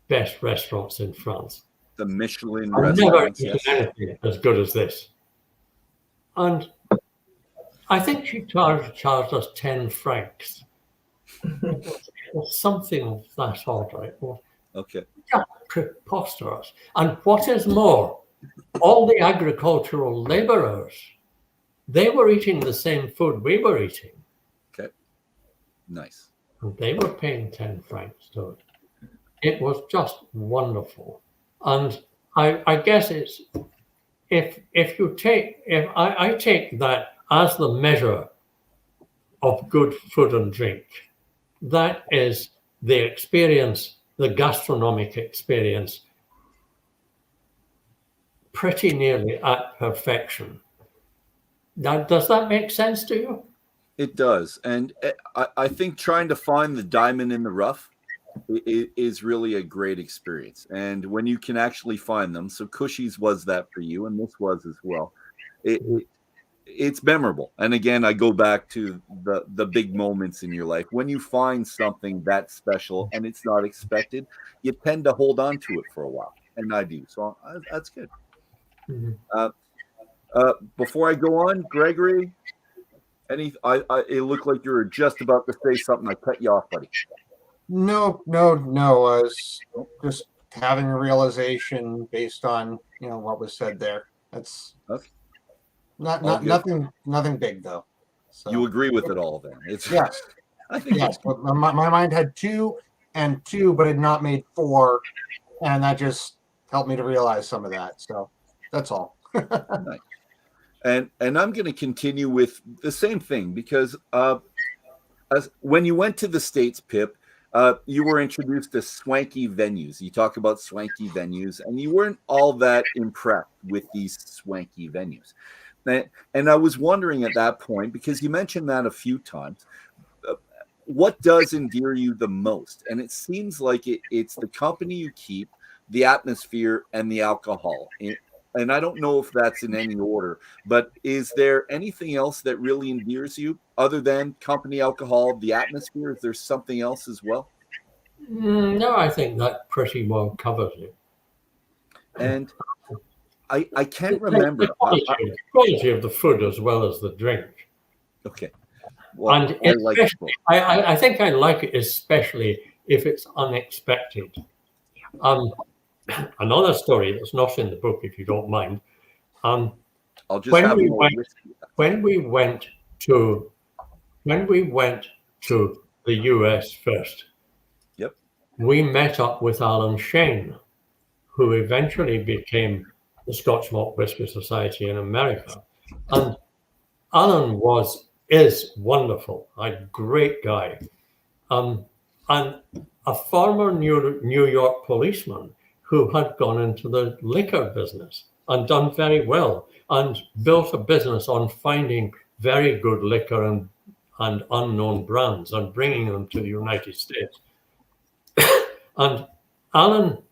best restaurants in France. The Michelin I've never eaten anything as good as this. And I think she charged us 10 francs. Or something of that order. It was just preposterous. And what is more, all the agricultural laborers, they were eating the same food we were eating. Okay. Nice. And they were paying 10 francs to it. It was just wonderful. And I guess it's, if I take that as the measure of good food and drink, that is the experience, the gastronomic experience, pretty nearly at perfection. Now, does that make sense to you? It does. And I think trying to find the diamond in the rough is really a great experience. And when you can actually find them, so Cushy's was that for you, and this was as well. It's memorable. And again, I go back to the big moments in your life. When you find something that special and it's not expected, you tend to hold on to it for a while. And I do. So that's good. Before I go on, Gregory, it looked like you were just about to say something. I cut you off, buddy. No. I was just having a realization based on what was said there. That's okay. Nothing big though. So. You agree with it all then? Yes. I think yes. But my mind had 2 and 2, but had not made 4, and that just helped me to realize some of that. So That's all. Nice. And I'm going to continue with the same thing because when you went to the States, Pip, you were introduced to swanky venues. You talk about swanky venues, and you weren't all that impressed with these swanky venues. And I was wondering at that point, because you mentioned that a few times, what does endear you the most? And it seems like it's the company you keep, the atmosphere, and the alcohol. And I don't know if that's in any order, but is there anything else that really endears you other than company, alcohol, the atmosphere? Is there something else as well? No, I think that pretty well covers it. And I can't remember. The quality of the food as well as the drink. Okay. Well, and I think I like it especially if it's unexpected. Another story that's not in the book, if you don't mind. I'll just when we went to the US first. Yep. We met up with Alan Shane, who eventually became the Scotch Malt Whisky Society in America, and Alan is wonderful, a great guy, and a former New York policeman who had gone into the liquor business and done very well and built a business on finding very good liquor and unknown brands and bringing them to the United States. And Alan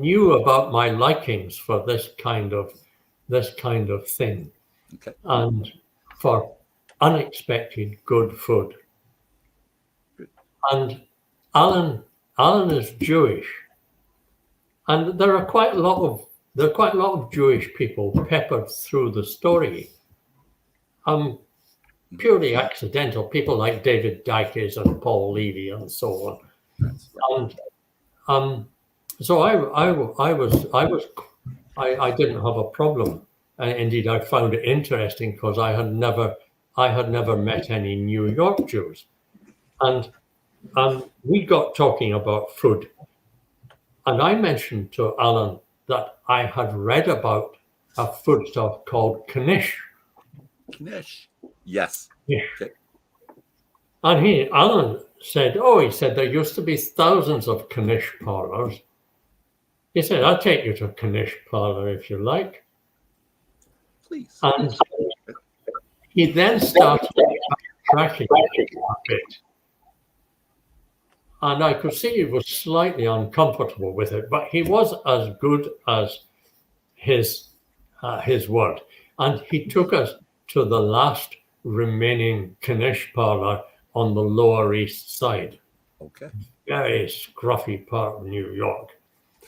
knew about my likings for this kind of thing, okay, and for unexpected good food. Good. And Alan is Jewish, and there are quite a lot of Jewish people peppered through the story. Purely accidental people like David Dykes and Paul Levy and so on. And so I didn't have a problem. And indeed, I found it interesting because I had never met any New York Jews, and we got talking about food, and I mentioned to Alan that I had read about a foodstuff called knish. Knish, yes. Yeah. Okay. And Alan said, there used to be thousands of knish parlors. He said, I'll take you to a knish parlor if you like. Please. And he then started tracking a bit. And I could see he was slightly uncomfortable with it, but he was as good as his word. And he took us to the last remaining knish parlor on the Lower East Side. Okay. Very scruffy part of New York.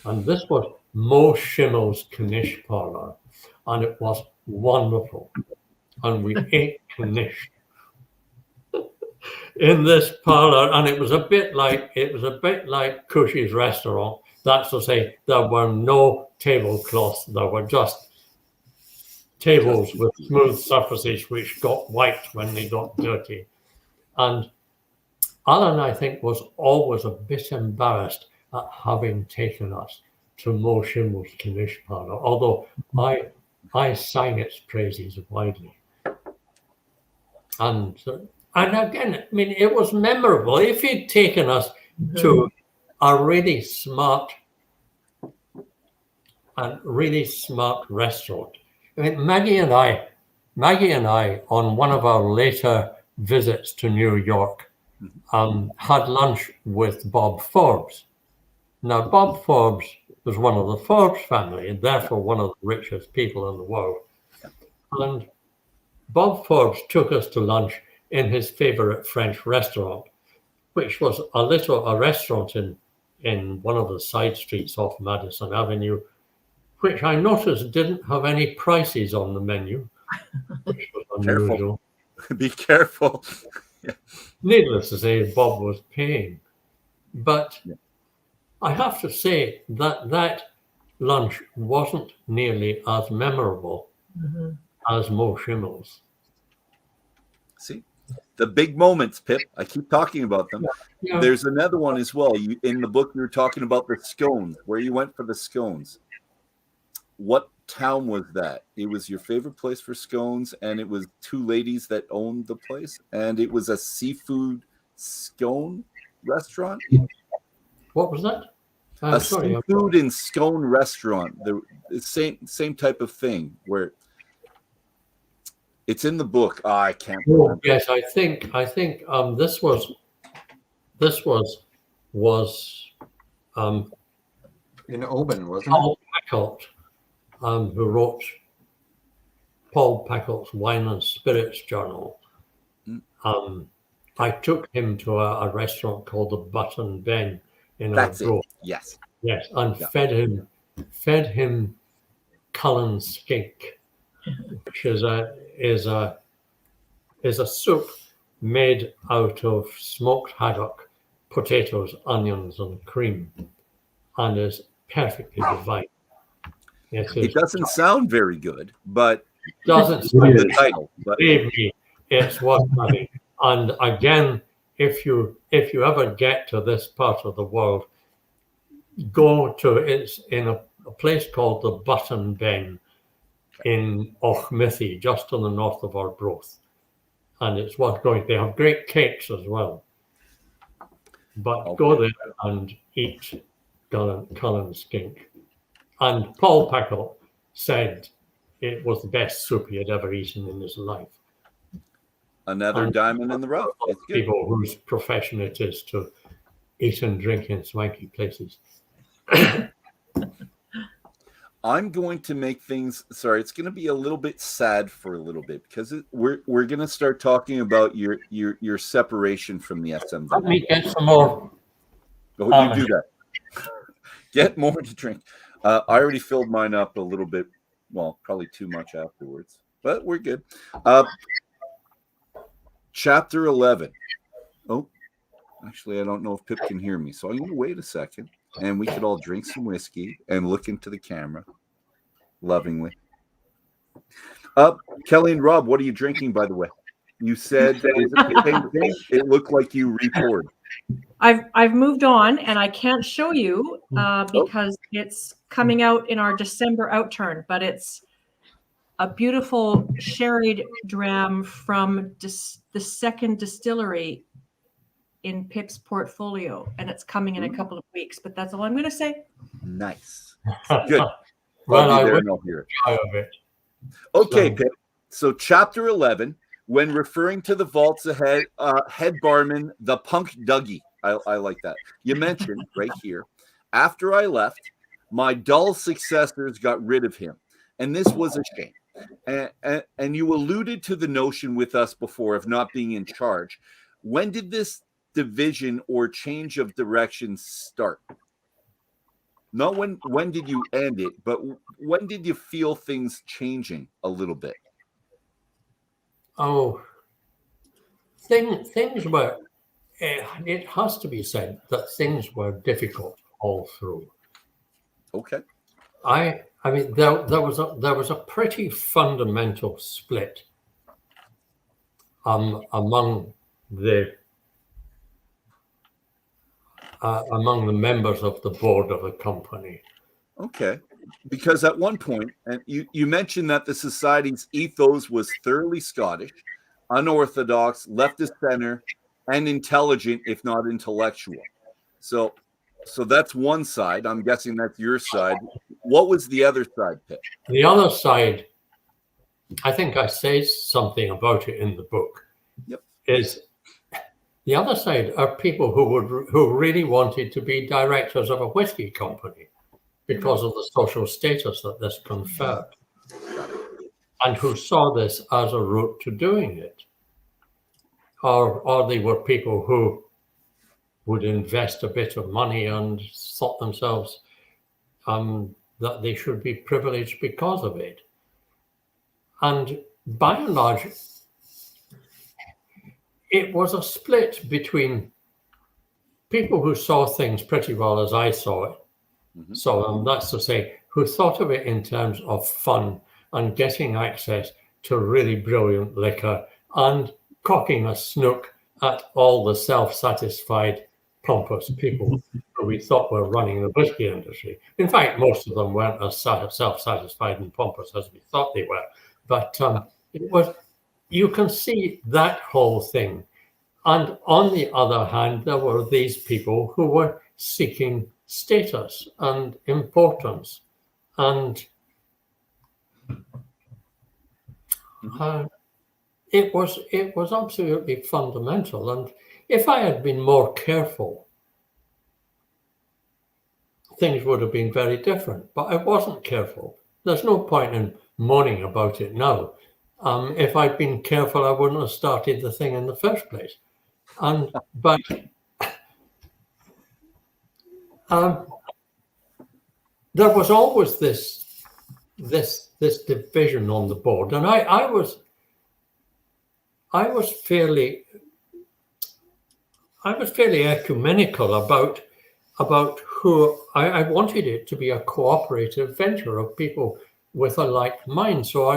And this was Mo Schimmel's knish parlor. And it was wonderful. And we ate knish in this parlor, and it was a bit like Cushy's restaurant. That's to say, there were no tablecloths. There were just tables with smooth surfaces which got wiped when they got dirty. And Alan, I think, was always a bit embarrassed at having taken us to Mo Schimmel's knish parlor, although I sang its praises widely. And again, I mean, it was memorable. If he'd taken us to a really smart restaurant. I mean, Maggie and I, on one of our later visits to New York, had lunch with Bob Forbes. Now, Bob Forbes was one of the Forbes family, and therefore one of the richest people in the world. And Bob Forbes took us to lunch in his favorite French restaurant, which was a restaurant in one of the side streets off Madison Avenue, which I noticed didn't have any prices on the menu, which was unusual. Be careful. Yeah. Needless to say, Bob was paying. But I have to say that lunch wasn't nearly as memorable as Mo Schimmel's. See, the big moments, Pip. I keep talking about them. Yeah. There's another one as well. In the book, you were talking about the scones, where you went for the scones. What town was that? It was your favorite place for scones, and it was two ladies that owned the place, and it was a seafood scone restaurant. What was that? Seafood and scone restaurant. The same type of thing where it's in the book. Oh, I can't remember. Yes, I think this was in Oban, wasn't Paul Packelt, who wrote Paul Packelt's Wine and Spirits Journal. I took him to a restaurant called the Button Ben in Arbroath. Yes, and fed him Cullen skink, which is a soup made out of smoked haddock, potatoes, onions, and cream, and is perfectly divine. It doesn't sound very good, but doesn't sound the title. But believe me, it's worth having. And again, if you ever get to this part of the world, it's in a place called the Button Ben in Auchmithie, just to the north of Arbroath. And it's worth going. They have great cakes as well. But go there and eat Cullen skink. And Paul Packelt said it was the best soup he had ever eaten in his life. Another diamond in the rough. It's good. People whose profession it is to eat and drink in swanky places. I'm going to make things. Sorry, it's going to be a little bit sad for a little bit because we're going to start talking about your separation from the SMWS. Let me get some more. You do that. Get more to drink. I already filled mine up a little bit. Well, probably too much afterwards, but we're good. Chapter 11. Oh, actually, I don't know if Pip can hear me, so I'm going to wait a second, and we could all drink some whiskey and look into the camera lovingly. Kelly and Rob, what are you drinking, by the way? You said it looked like you re-poured. I've moved on, and I can't show you because it's coming out in our December outturn, but it's a beautiful sherried dram from the second distillery in Pip's portfolio, and it's coming in a couple of weeks, but that's all I'm going to say. Nice. Good. Well, I'll be there and I'll hear it. Okay, Pip. So chapter 11, when referring to the vaults ahead, head barman, the punk Dougie. I like that. You mentioned right here, after I left, my dull successors got rid of him, and this was a shame. And you alluded to the notion with us before of not being in charge. When did this division or change of direction start? Not when did you end it, but when did you feel things changing a little bit? Oh, things were, it has to be said that things were difficult all through. Okay. I mean, there was a pretty fundamental split among the members of the board of the company. Okay, because at one point, and you mentioned that the society's ethos was thoroughly Scottish, unorthodox, left of center, and intelligent, if not intellectual. So that's one side. I'm guessing that's your side. What was the other side, Pip? The other side, I think I say something about it in the book. Yep. Is the other side are people who really wanted to be directors of a whiskey company because of the social status that this conferred, and who saw this as a route to doing it. Or they were people who would invest a bit of money and thought themselves that they should be privileged because of it. And by and large, it was a split between people who saw things pretty well as I saw it. Mm-hmm. So that's to say, who thought of it in terms of fun and getting access to really brilliant liquor and cocking a snook at all the self-satisfied pompous people who we thought were running the whiskey industry. In fact, most of them weren't as self-satisfied and pompous as we thought they were. But it was, you can see that whole thing. And on the other hand, there were these people who were seeking status and importance. And it was absolutely fundamental. And if I had been more careful, things would have been very different. But I wasn't careful. There's no point in moaning about it now. If I'd been careful, I wouldn't have started the thing in the first place. But there was always this division on the board, and I was fairly ecumenical about who I wanted it to be a cooperative venture of people with a like mind. So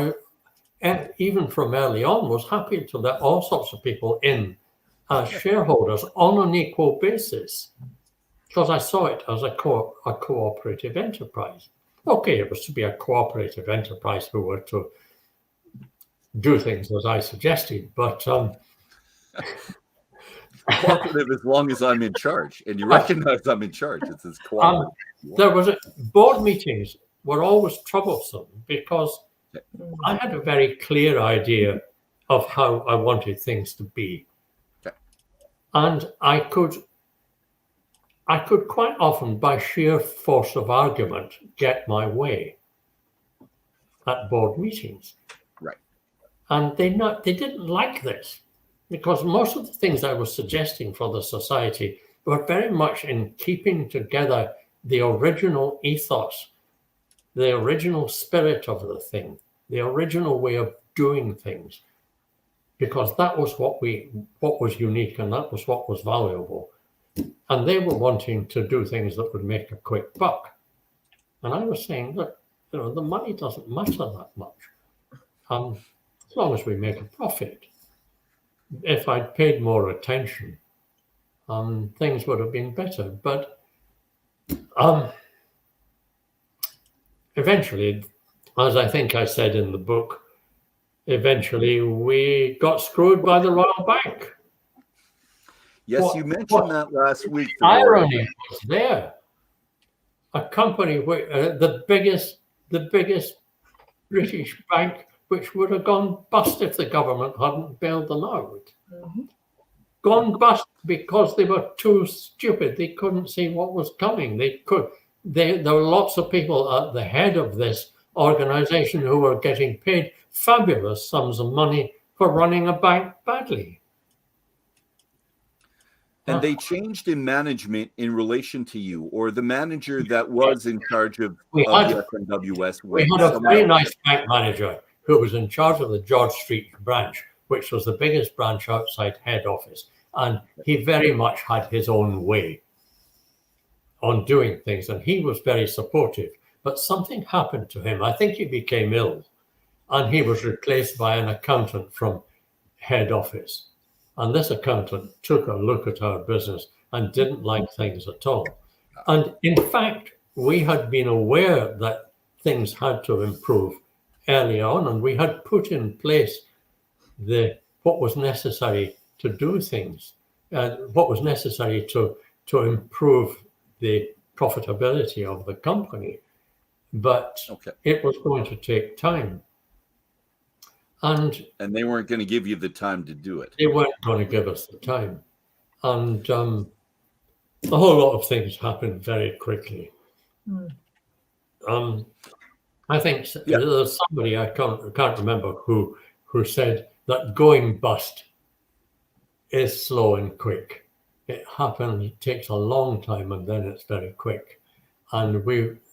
I, even from early on, was happy to let all sorts of people in as shareholders on an equal basis, because I saw it as a cooperative enterprise. Okay, it was to be a cooperative enterprise who were to do things as I suggested, but cooperative as long as I'm in charge, and you recognize I'm in charge. It's as cooperative. There was board meetings were always troublesome because I had a very clear idea of how I wanted things to be. And I could quite often, by sheer force of argument, get my way at board meetings. Right. And they didn't like this, because most of the things I was suggesting for the society were very much in keeping together the original ethos, the original spirit of the thing, the original way of doing things, because that was what was unique, and that was what was valuable. And they were wanting to do things that would make a quick buck. And I was saying, look, the money doesn't matter that much, as long as we make a profit. If I'd paid more attention, things would have been better. But eventually, as I think I said in the book, eventually we got screwed by the Royal Bank. Yes, you mentioned that last week. The irony was there. A company, the biggest British bank, which would have gone bust if the government hadn't bailed them out. Mm-hmm. Gone bust because they were too stupid. They couldn't see what was coming. There were lots of people at the head of this organization who were getting paid fabulous sums of money for running a bank badly. And they changed in management in relation to you, or the manager that was in charge of the SMWS. We had a very nice bank manager who was in charge of the George Street branch, which was the biggest branch outside head office. And he very much had his own way on doing things, and he was very supportive. But something happened to him. I think he became ill, and he was replaced by an accountant from head office. And this accountant took a look at our business and didn't like things at all. And in fact, we had been aware that things had to improve early on, and we had put in place what was necessary to do things, what was necessary to improve the profitability of the company. But it was going to take time. And they weren't going to give you the time to do it. They weren't going to give us the time. And a whole lot of things happened very quickly. I think there's somebody, I can't remember who said that going bust is slow and quick. It happens, it takes a long time, and then it's very quick. And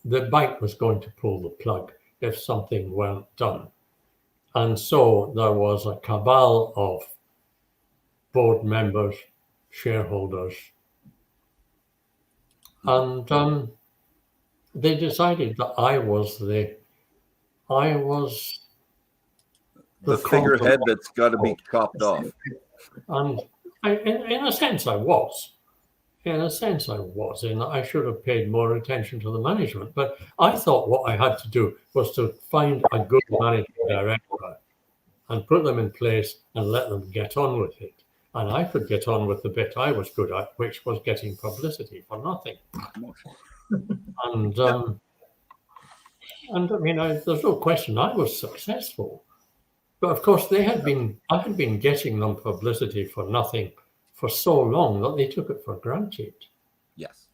the bank was going to pull the plug if something weren't done. And so there was a cabal of board members, shareholders, and they decided that I was the figurehead that's got to be chopped off. And in a sense, I was. in a sense, I was in that I should have paid more attention to the management. But I thought what I had to do was to find a good managing director and put them in place and let them get on with it. And I could get on with the bit I was good at, which was getting publicity for nothing. And I mean, there's no question I was successful. But of course, I had been getting them publicity for nothing for so long that they took it for granted. Yes.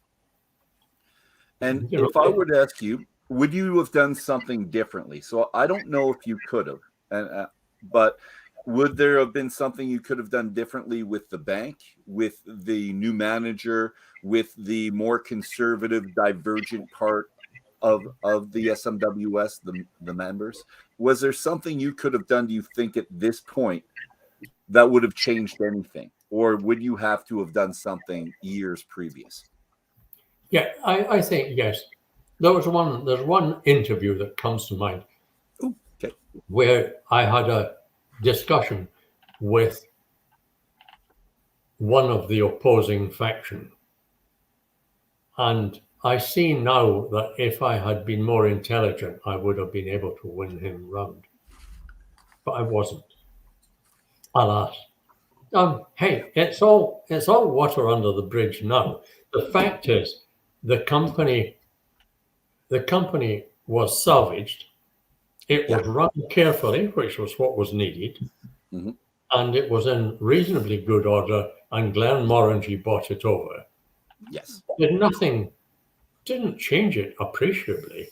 And if I were to ask you, would you have done something differently? So I don't know if you could have, but would there have been something you could have done differently with the bank, with the new manager, with the more conservative, divergent part of the SMWS, the members? Was there something you could have done, do you think, at this point that would have changed anything? Or would you have to have done something years previous? Yeah, I think yes. There's one interview that comes to mind. Ooh, okay. Where I had a discussion with one of the opposing faction. And I see now that if I had been more intelligent, I would have been able to win him round. But I wasn't. Alas. Hey, it's all water under the bridge now. The fact is, the company was salvaged. It was run carefully, which was what was needed, and it was in reasonably good order. And Glenmorangie bought it over. Yes, Didn't change it appreciably.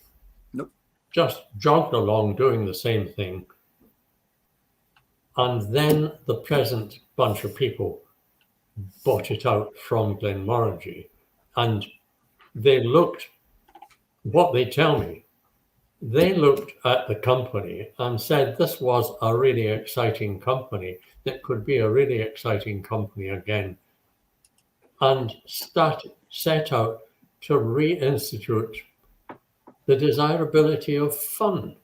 Nope. Just jogged along doing the same thing. And then the present bunch of people bought it out from Glenmorangie. And they looked, what they tell me, they looked at the company and said this was a really exciting company that could be a really exciting company again. And set out to reinstitute the desirability of fun.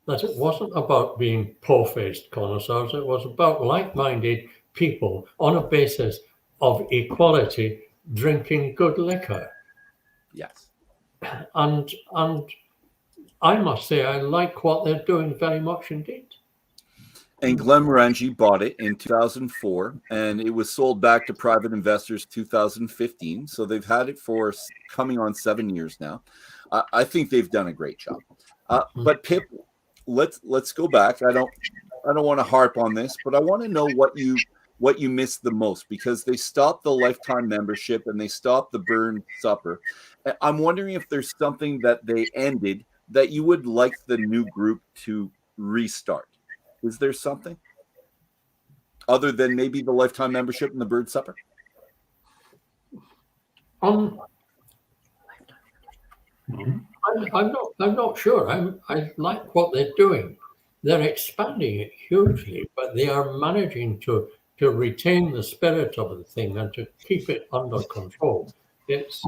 That it wasn't about being po-faced connoisseurs, it was about like-minded people on a basis of equality drinking good liquor. Yes. And I must say I like what they're doing very much indeed. And Glenmorangie bought it in 2004, and it was sold back to private investors 2015. So they've had it for coming on 7 years now. I think they've done a great job. But Pip, let's go back. I don't want to harp on this, but I want to know what you missed the most, because they stopped the lifetime membership and they stopped the Burn Supper. I'm wondering if there's something that they ended that you would like the new group to restart. Is there something other than maybe the lifetime membership and the bird supper? I'm not sure. I like what they're doing. They're expanding it hugely, but they are managing to retain the spirit of the thing and to keep it under control. It's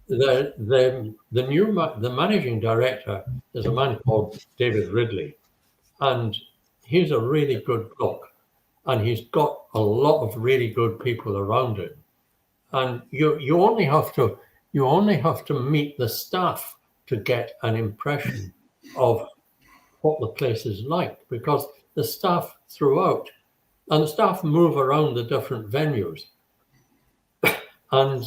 the managing director is a man called David Ridley, and he's a really good bloke, and he's got a lot of really good people around him. And you only have to meet the staff to get an impression of what the place is like, because the staff throughout, and the staff move around the different venues, and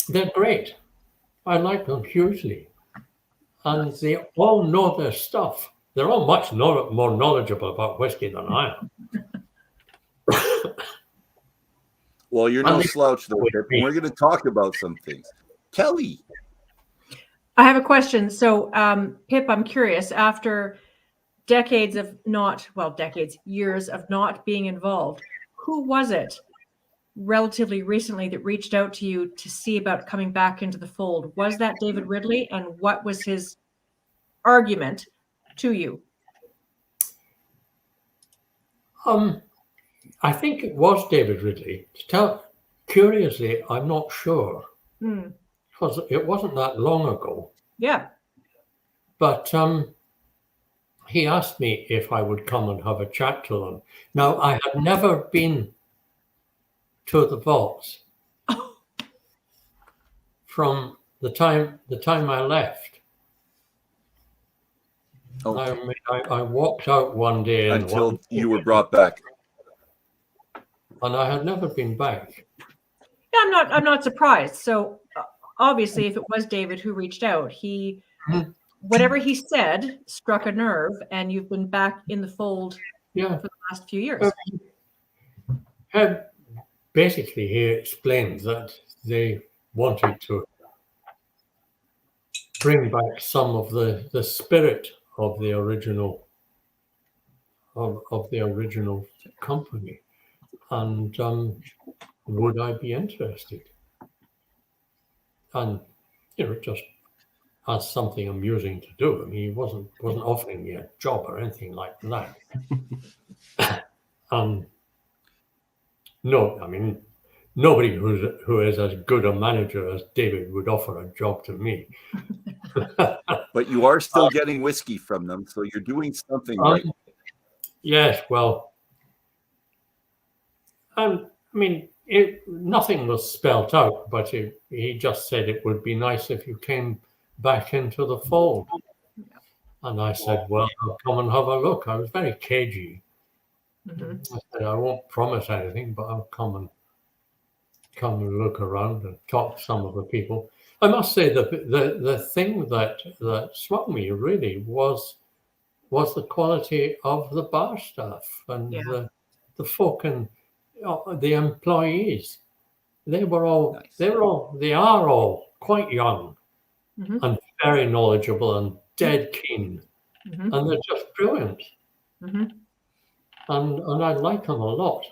they're great. I like them hugely. And they all know their stuff. They're all much more knowledgeable about whiskey than I am. Well, you're no slouch, though, Pip. And we're going to talk about some things. Kelly. I have a question. So, Pip, I'm curious, after years of not being involved, who was it relatively recently that reached out to you to see about coming back into the fold? Was that David Ridley, and what was his argument to you? I think it was David Ridley. Curiously, I'm not sure, because it wasn't that long ago. Yeah. But he asked me if I would come and have a chat to them. Now, I had never been to the vaults from the time I left. Okay. I walked out one day until you were brought back. And I had never been back. Yeah, I'm not surprised. So obviously, if it was David who reached out, whatever he said struck a nerve, and you've been back in the fold for the last few years. Basically, he explained that they wanted to bring back some of the spirit of the original of the original company, and would I be interested? And just as something amusing to do. I mean, he wasn't offering me a job or anything like that. No, I mean, nobody who is as good a manager as David would offer a job to me. But you are still getting whiskey from them, so you're doing something right. Yes, well, I mean, nothing was spelt out, but he just said it would be nice if you came back into the fold. And I said, well, I'll come and have a look. I was very cagey. I said, I won't promise anything, but I'll come and look around and talk to some of the people. I must say the thing that struck me really was the quality of the bar staff and the folk and the employees. They are all quite young and very knowledgeable and dead keen, and they're just brilliant. And I like them a lot.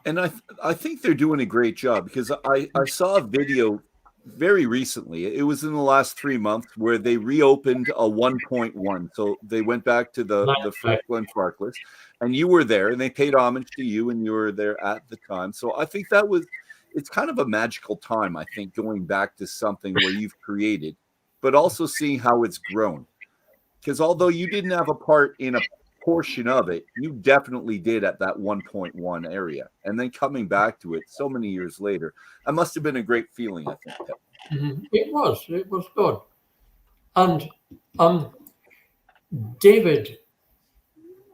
And I think they're doing a great job, because I saw a video very recently. It was in the last 3 months where they reopened a 1.1. So they went back to the first Glenfarclas, and you were there, and they paid homage to you, and you were there at the time. So I think it's kind of a magical time, I think, going back to something where you've created, but also seeing how it's grown. Because although you didn't have a part in a portion of it, you definitely did at that 1.1 area, and then coming back to it so many years later, that must have been a great feeling, I think. It was good. And David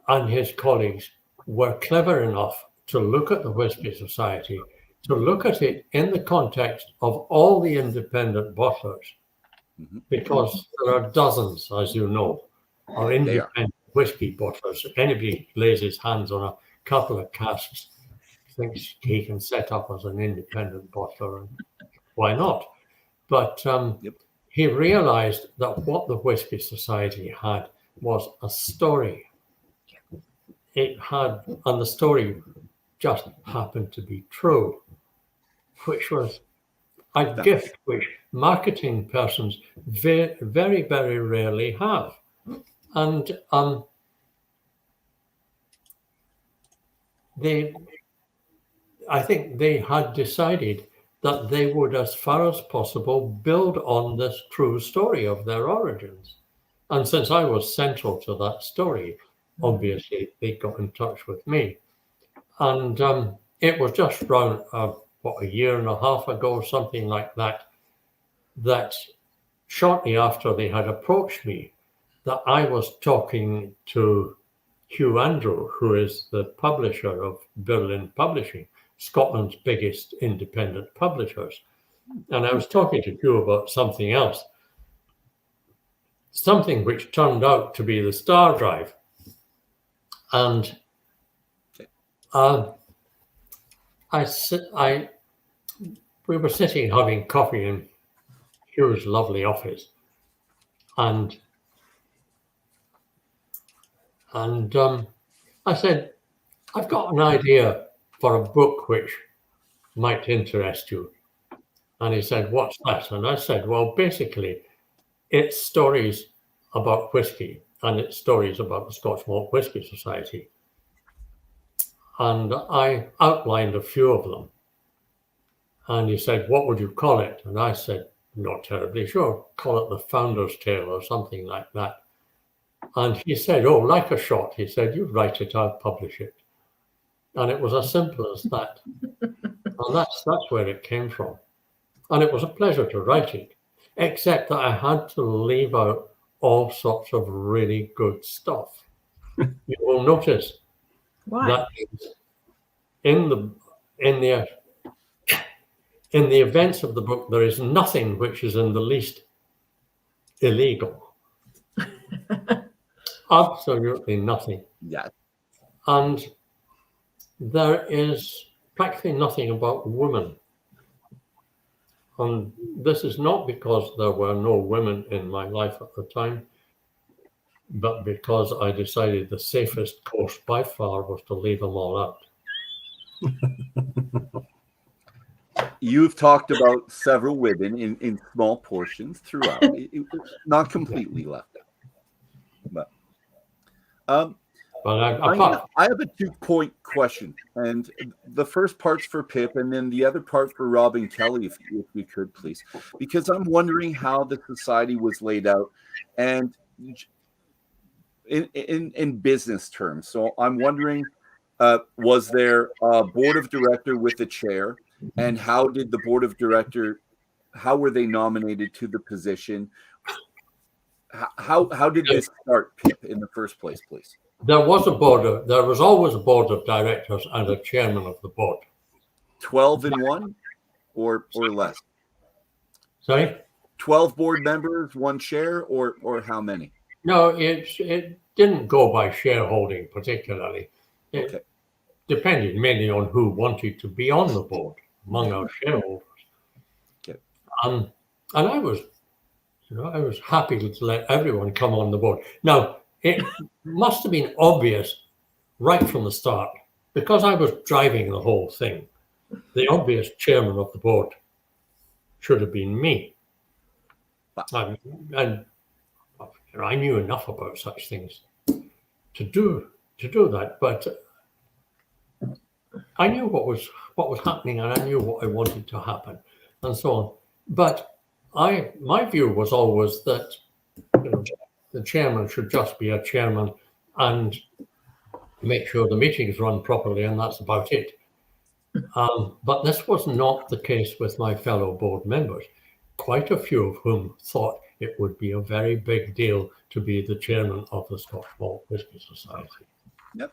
and his colleagues were clever enough to look at the Whisky Society, to look at it in the context of all the independent bottlers, because there are dozens, as you know, of independent whiskey bottlers. If anybody lays his hands on a couple of casks, thinks he can set up as an independent bottler, and why not? But he realized that what the Whisky Society had was a story. It had, and the story just happened to be true, which was a gift which marketing persons very, very, very rarely have. And I think they had decided that they would, as far as possible, build on this true story of their origins. And since I was central to that story, obviously they got in touch with me. And it was just around, a year and a half ago, something like that, that shortly after they had approached me, that I was talking to Hugh Andrew, who is the publisher of Berlin Publishing, Scotland's biggest independent publishers. And I was talking to Hugh about something else, something which turned out to be the Star Drive. And we were sitting having coffee in Hugh's lovely office, and I said, I've got an idea for a book which might interest you. And he said, what's that? And I said, well, basically, it's stories about whiskey, and it's stories about the Scotch Malt Whisky Society. And I outlined a few of them. And he said, what would you call it? And I said, not terribly sure. Call it The Founder's Tale or something like that. And he said, oh, like a shot. He said, you write it, I'll publish it. And it was as simple as that. And that's where it came from. And it was a pleasure to write it, except that I had to leave out all sorts of really good stuff. You will notice that in the events of the book, there is nothing which is in the least illegal. Absolutely nothing. Yeah. And there is practically nothing about women. And this is not because there were no women in my life at the time, but because I decided the safest course by far was to leave them all out. You've talked about several women in small portions throughout, not completely left out. But I have a 2-point question, and the first part's for Pip, and then the other part for Rob and Kelly, if we could, please, because I'm wondering how the society was laid out, and in business terms. So I'm wondering, was there a board of director with a chair, and how did the board of director, how were they nominated to the position? How did this start, Pip, in the first place, please? There was always a board of directors and a chairman of the board. 12 in one, or less? Sorry? 12 board members, one chair, or how many? No, it didn't go by shareholding particularly. It depended mainly on who wanted to be on the board among our shareholders. Okay. And I was happy to let everyone come on the board. Now, it must have been obvious right from the start, because I was driving the whole thing. The obvious chairman of the board should have been me. And I knew enough about such things to do that, but I knew what was happening, and I knew what I wanted to happen, and so on. But my view was always that the chairman should just be a chairman and make sure the meetings run properly, and that's about it. But this was not the case with my fellow board members, quite a few of whom thought it would be a very big deal to be the chairman of the Scotch Malt Whisky Society. Yep.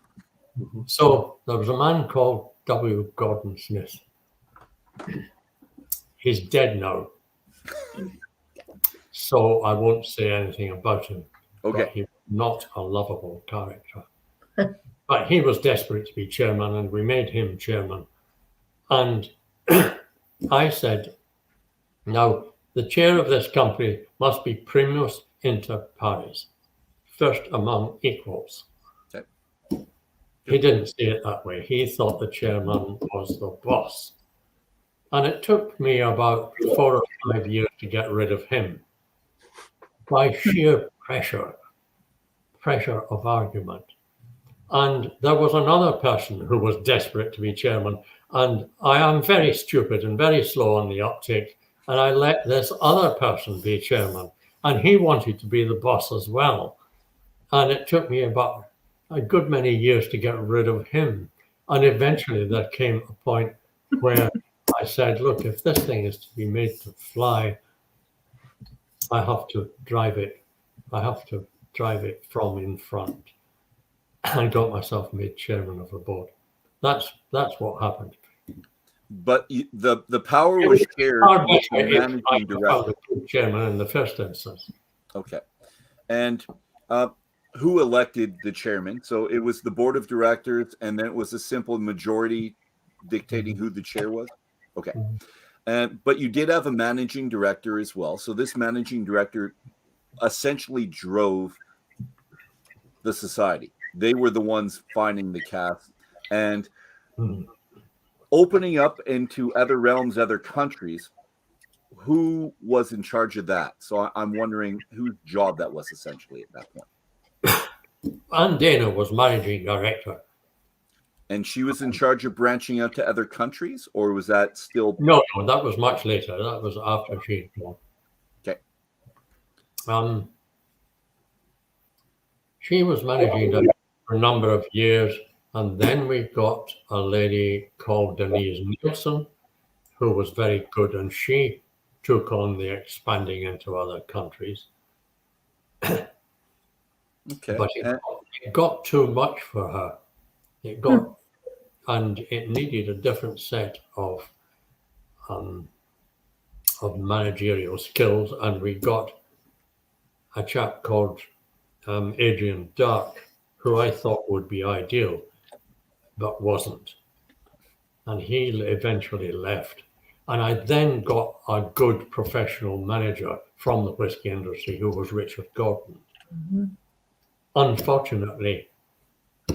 So there was a man called W. Gordon Smith. He's dead now, so I won't say anything about him. Okay. But he was not a lovable character. But he was desperate to be chairman, and we made him chairman. And I said, now, the chair of this company must be primus inter pares, first among equals. Okay. He didn't see it that way. He thought the chairman was the boss. And it took me about 4 or 5 years to get rid of him by sheer pressure of argument. And there was another person who was desperate to be chairman. And I am very stupid and very slow on the uptake. And I let this other person be chairman. And he wanted to be the boss as well. And it took me about a good many years to get rid of him. And eventually there came a point where I said, look, if this thing is to be made to fly, I have to drive it. I have to drive it from in front. I got myself made chairman of the board. That's what happened. But the power was shared with the managing director. Chairman in the first instance. Okay. And who elected the chairman? So it was the board of directors, and then it was a simple majority dictating who the chair was? Okay. But you did have a managing director as well. So this managing director essentially drove the society. They were the ones finding the casks and opening up into other realms, other countries. Who was in charge of that? So I'm wondering whose job that was essentially at that point. Ann Dana was managing director. And she was in charge of branching out to other countries, or was that still? No, that was much later. That was after she had gone. Okay. She was managing director for a number of years, And then we got a lady called Denise Nielsen, who was very good, and she took on the expanding into other countries. Okay. But it got too much for her. It got, and it needed a different set of managerial skills. And we got a chap called Adrian Dark, who I thought would be ideal, but wasn't. And he eventually left. And I then got a good professional manager from the whiskey industry, who was Richard Gordon. Mm-hmm. Unfortunately,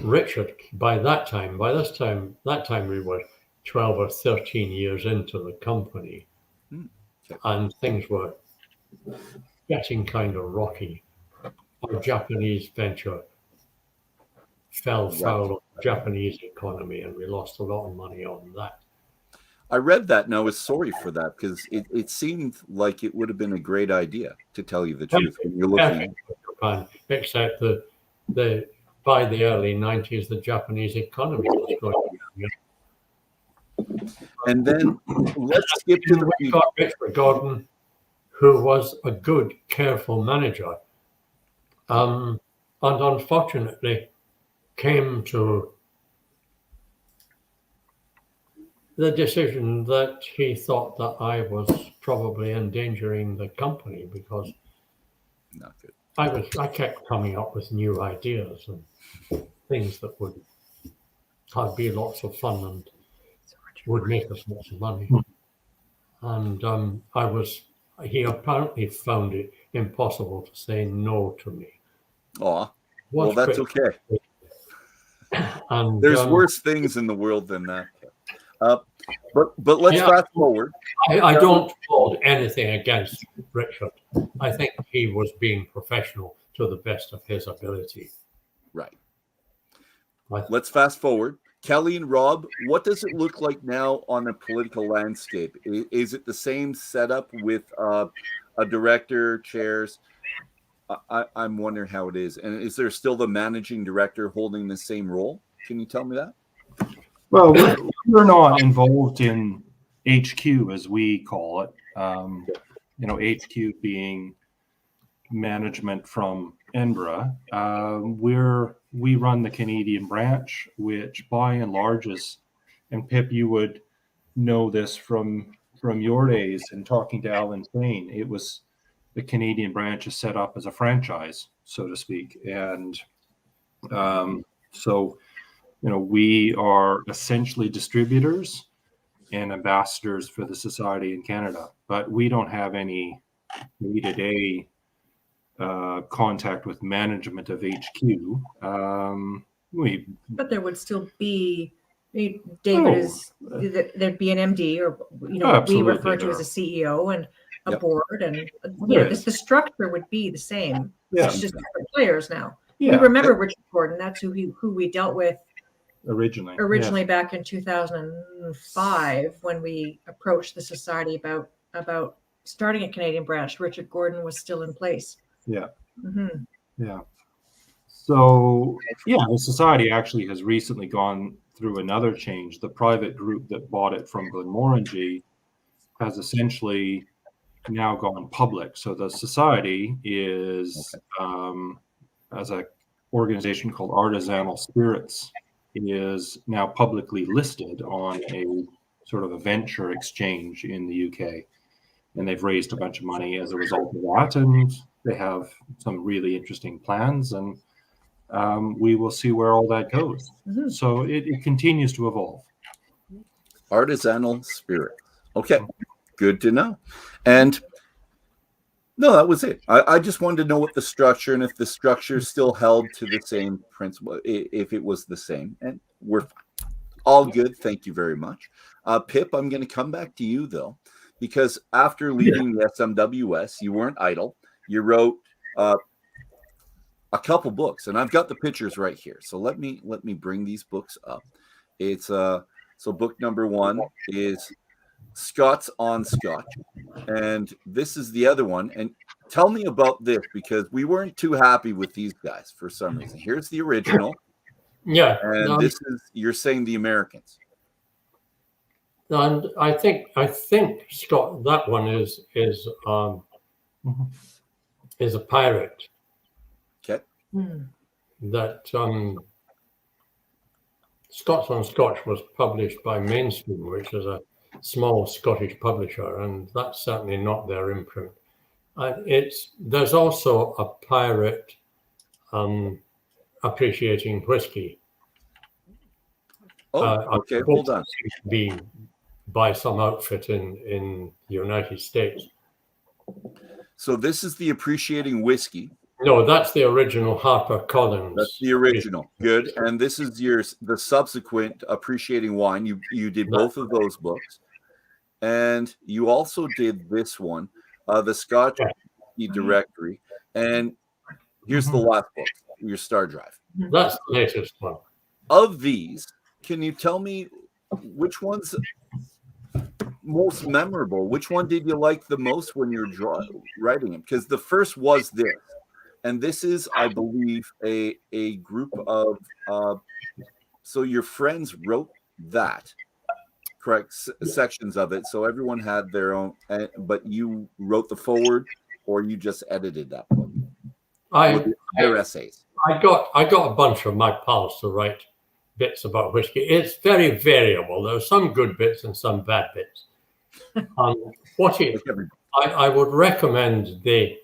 Richard, that time we were 12 or 13 years into the company, and things were getting kind of rocky. Our Japanese venture fell foul of the Japanese economy, and we lost a lot of money on that. I read that, and I was sorry for that, because it seemed like it would have been a great idea, to tell you the truth. When you're looking, Japan, except by the early 90s, the Japanese economy was going down. And then let's skip to the we got Richard Gordon, who was a good, careful manager, and unfortunately came to the decision that he thought that I was probably endangering the company, because not good. I kept coming up with new ideas and things that would be lots of fun and would make us lots of money. And he apparently found it impossible to say no to me. Aw, well, that's okay. And there's worse things in the world than that. But let's fast forward. I don't hold anything against Richard. I think he was being professional to the best of his ability. Right. Let's fast forward. Kelly and Rob, what does it look like now on the political landscape? Is it the same setup with a director, chairs? I'm wondering how it is. And is there still the managing director holding the same role? Can you tell me that? Well, we're not involved in HQ, as we call it. HQ being management from Edinburgh. We run the Canadian branch, which by and large is, and Pip, you would know this from your days in talking to Alan Payne. It was the Canadian branch is set up as a franchise, so to speak, and so. We are essentially distributors and ambassadors for the society in Canada, but we don't have any day-to-day contact with management of HQ. But there would still be, David there'd be an MD, or we refer to as a CEO and a board, and the structure would be the same. Yeah. It's just different players now. Yeah. We remember Richard Gordon. That's who we dealt with originally back in 2005 when we approached the society about starting a Canadian branch. Richard Gordon was still in place. Yeah. Mm-hmm. Yeah. So the society actually has recently gone through another change. The private group that bought it from Glenmorangie has essentially now gone public. So the society is as an organization called Artisinal Spirits, is now publicly listed on a sort of a venture exchange in the UK. And they've raised a bunch of money as a result of that. And they have some really interesting plans. And we will see where all that goes. Mm-hmm. So it continues to evolve. Artisanal spirit. Okay, good to know. And no, that was it. I just wanted to know what the structure, and if the structure still held to the same principle, if it was the same. And we're all good. Thank you very much. Pip, I'm going to come back to you, though, because after leaving the SMWS, you weren't idle. You wrote a couple books, and I've got the pictures right here. So let me bring these books up. It's so book number one is Scots on Scotch, and this is the other one. And tell me about this, because we weren't too happy with these guys for some reason. Here's the original, Yeah. And this is, you're saying the Americans. And I think Scott, that one is a pirate. Okay. That Scots on Scotch was published by Mainstream, which is a small Scottish publisher, and that's certainly not their imprint. There's also a pirate appreciating whiskey. Okay, hold on. Be by some outfit in the United States. So this is the appreciating whiskey. No, that's the original Harper Collins. That's the original. Good. And this is the subsequent appreciating wine. You did both of those books. And you also did this one, the Scotch Directory. And here's the last book, your Star Drive. That's the latest one. Of these, can you tell me which one's most memorable? Which one did you like the most when you were writing it? Because the first was this. And this is, I believe, a group of, so your friends wrote that, correct, sections of it. So everyone had their own, but you wrote the foreword, or you just edited that book? Their essays. I got a bunch of my pals to write bits about whiskey. It's very variable. There are some good bits and some bad bits. I would recommend the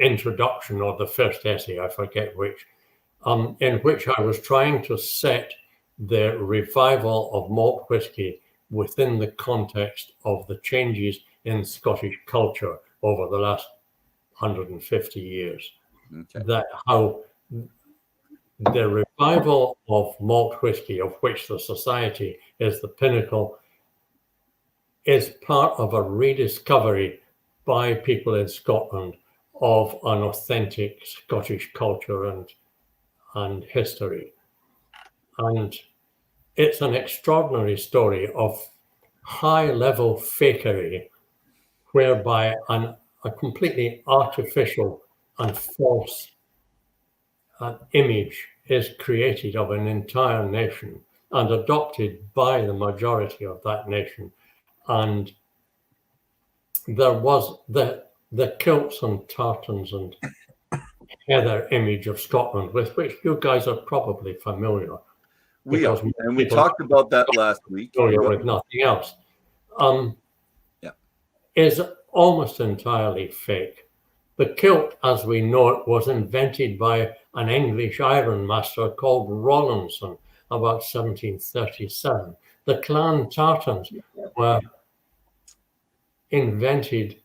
introduction or the first essay, I forget which, in which I was trying to set the revival of malt whiskey within the context of the changes in Scottish culture over the last 150 years. Okay. That how the revival of malt whiskey, of which the Society is the pinnacle, is part of a rediscovery by people in Scotland of an authentic Scottish culture and history. And it's an extraordinary story of high-level fakery, whereby a completely artificial and false image is created of an entire nation and adopted by the majority of that nation. And there was the kilts and tartans and heather image of Scotland, with which you guys are probably familiar. We are, and we talked about that last week. With nothing else. Is almost entirely fake. The kilt, as we know it, was invented by an English ironmaster called Rawlinson about 1737. The clan tartans were invented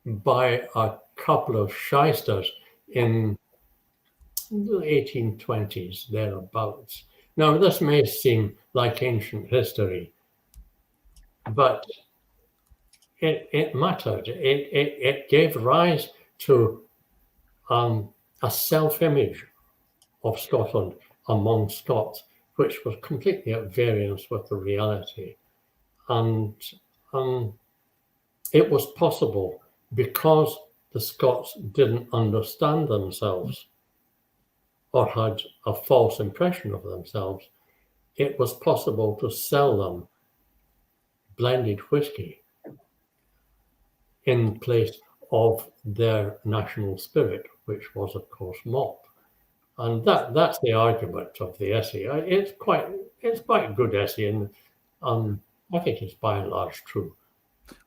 by a couple of shysters in the 1820s, thereabouts. Now, this may seem like ancient history, but it mattered. It gave rise to a self-image of Scotland among Scots, which was completely at variance with the reality. And it was possible because the Scots didn't understand themselves or had a false impression of themselves. It was possible to sell them blended whiskey in place of their national spirit, which was, of course, malt. And that's the argument of the essay. It's quite a good essay, and I think it's by and large true.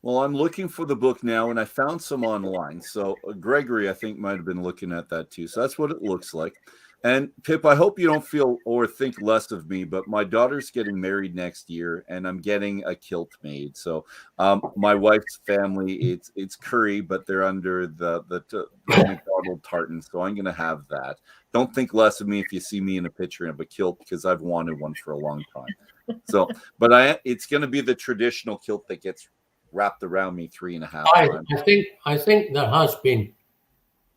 Well, I'm looking for the book now, and I found some online. So Gregory, I think, might have been looking at that too. So that's what it looks like. And Pip, I hope you don't feel or think less of me, but my daughter's getting married next year, and I'm getting a kilt made. So my wife's family, it's curry, but they're under the McDonald tartan. So I'm going to have that. Don't think less of me if you see me in a picture of a kilt, because I've wanted one for a long time. So, but it's going to be the traditional kilt that gets wrapped around me 3.5 times. I think there has been.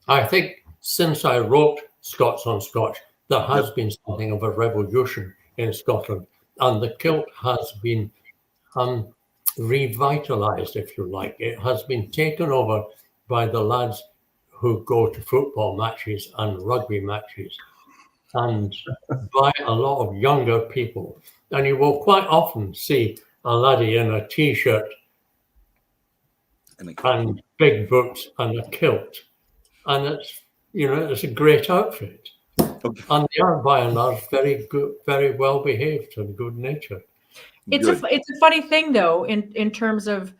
I think since I wrote Scots on Scotch, there has been something of a revolution in Scotland, and the kilt has been revitalized, if you like. It has been taken over by the lads who go to football matches and rugby matches, and by a lot of younger people. And you will quite often see a laddie in a T-shirt and big boots and a kilt. And it's, it's a great outfit. Okay. And they are by and large very good, very well behaved and good natured. It's a funny thing though, in terms of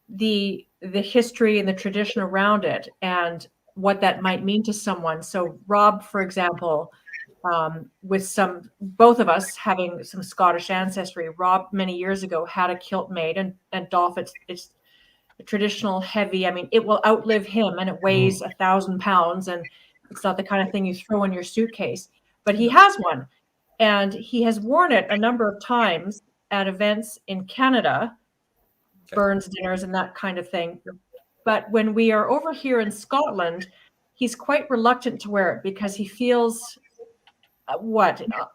the history and the tradition around it and what that might mean to someone. So Rob, for example, with both of us having some Scottish ancestry, Rob many years ago had a kilt made, and Dolph, it's a traditional heavy. I mean, it will outlive him, and it weighs 1,000 pounds, and it's not the kind of thing you throw in your suitcase. But he has one, and he has worn it a number of times at events in Canada, Burns dinners and that kind of thing. But when we are over here in Scotland, he's quite reluctant to wear it because he feels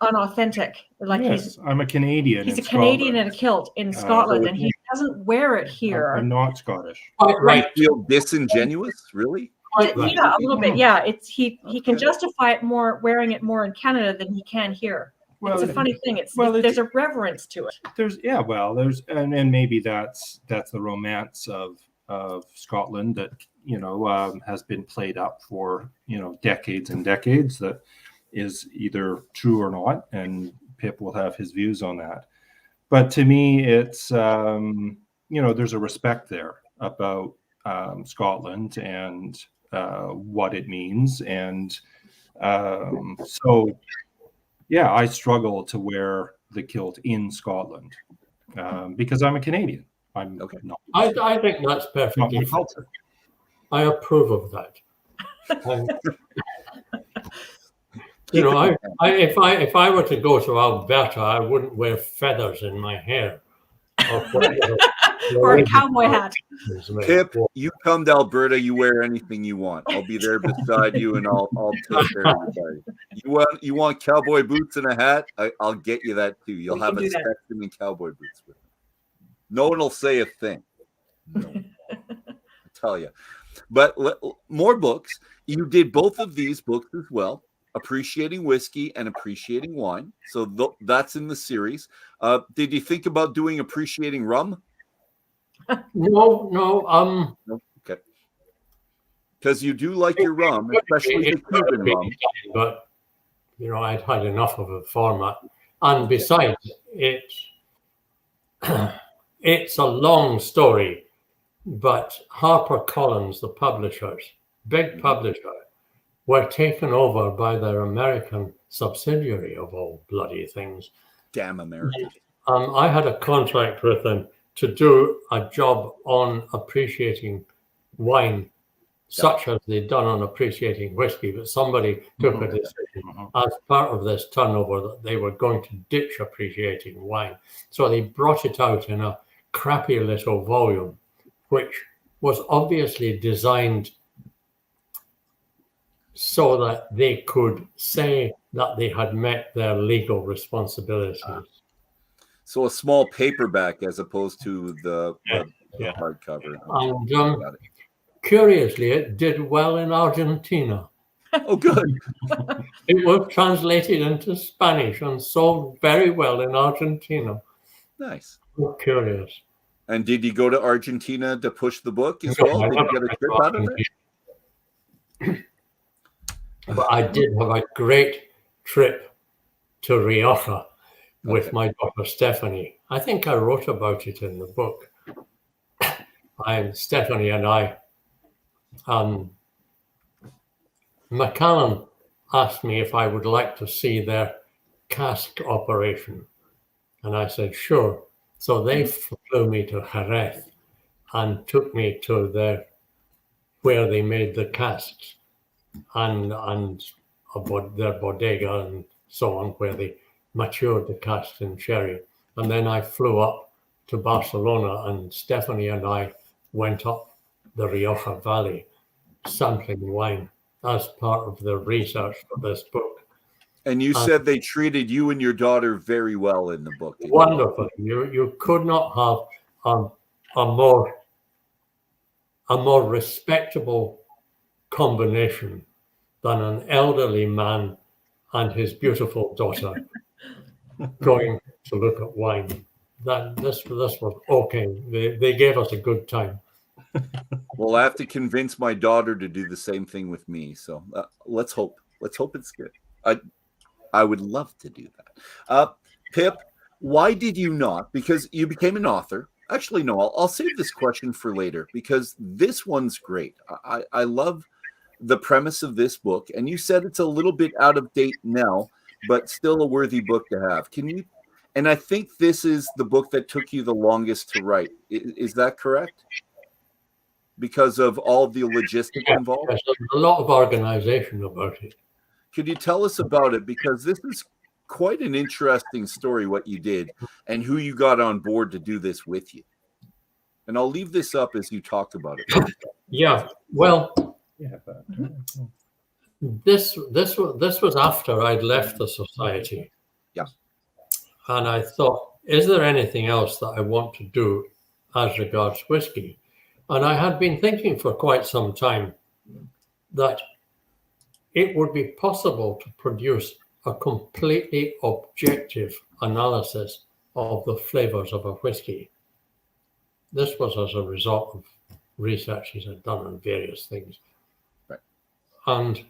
unauthentic. Like I'm a Canadian. He's a Canadian in a kilt in Scotland, and he doesn't wear it here. I'm not Scottish. Right. Feel disingenuous, really? Yeah, a little bit. Yeah, he can justify it more, wearing it more in Canada than he can here. Well, it's a funny thing. There's a reverence to it. And maybe that's the romance of Scotland that has been played up for decades and decades. That is either true or not, and Pip will have his views on that. But to me, it's there's a respect there about Scotland and what it means, and so. Yeah, I struggle to wear the kilt in Scotland because I'm a Canadian. I'm not. I think that's perfectly fine. I approve of that. If I were to go to Alberta, I wouldn't wear feathers in my hair or a cowboy hat. Pip, you come to Alberta, you wear anything you want. I'll be there beside you, and I'll take care of you. You want cowboy boots and a hat? I'll get you that too. You'll have a spectrum in cowboy boots with you. No one will say a thing. No, I'll tell you. But more books. You did both of these books as well. Appreciating whiskey and appreciating wine. So that's in the series. Did you think about doing appreciating rum? No. Okay. Because you do like your rum, especially the Cuban rum. But I'd had enough of a format, and besides, it's a long story. But HarperCollins, the publishers, big publisher, were taken over by their American subsidiary of all bloody things. Damn America. I had a contract with them to do a job on appreciating wine, such as they'd done on appreciating whiskey, but somebody took a decision as part of this turnover that they were going to ditch appreciating wine. So they brought it out in a crappy little volume, which was obviously designed so that they could say that they had met their legal responsibilities. So a small paperback as opposed to the hardcover. And curiously, it did well in Argentina. Oh, good. It was translated into Spanish and sold very well in Argentina. Nice. So curious. And did you go to Argentina to push the book as well? Did you get a trip out of it? But I did have a great trip to Rioja with my daughter Stephanie. I think I wrote about it in the book. Stephanie and I, Macallan asked me if I would like to see their cask operation. And I said, sure. So they flew me to Jerez and took me to where they made the casks and their bodega and so on, where they matured the casks in sherry. And then I flew up to Barcelona, and Stephanie and I went up the Rioja Valley sampling wine as part of the research for this book. And you said they treated you and your daughter very well in the book. Wonderful. You could not have a more respectable combination than an elderly man and his beautiful daughter going to look at wine. This was okay. They gave us a good time. Well, I have to convince my daughter to do the same thing with me. So let's hope. Let's hope it's good. I would love to do that. Pip, why did you not? Because you became an author. Actually, no, I'll save this question for later because this one's great. I love the premise of this book, and you said it's a little bit out of date now, but still a worthy book to have. Can you? And I think this is the book that took you the longest to write. Is that correct? Because of all the logistics involved? Yes, there's a lot of organization about it. Could you tell us about it? Because this is quite an interesting story, what you did, and who you got on board to do this with you. And I'll leave this up as you talk about it. Yeah, well, this was after I'd left the society. Yeah. And I thought, is there anything else that I want to do as regards whiskey? And I had been thinking for quite some time that it would be possible to produce a completely objective analysis of the flavors of a whiskey. This was as a result of researches I'd done on various things. Right. And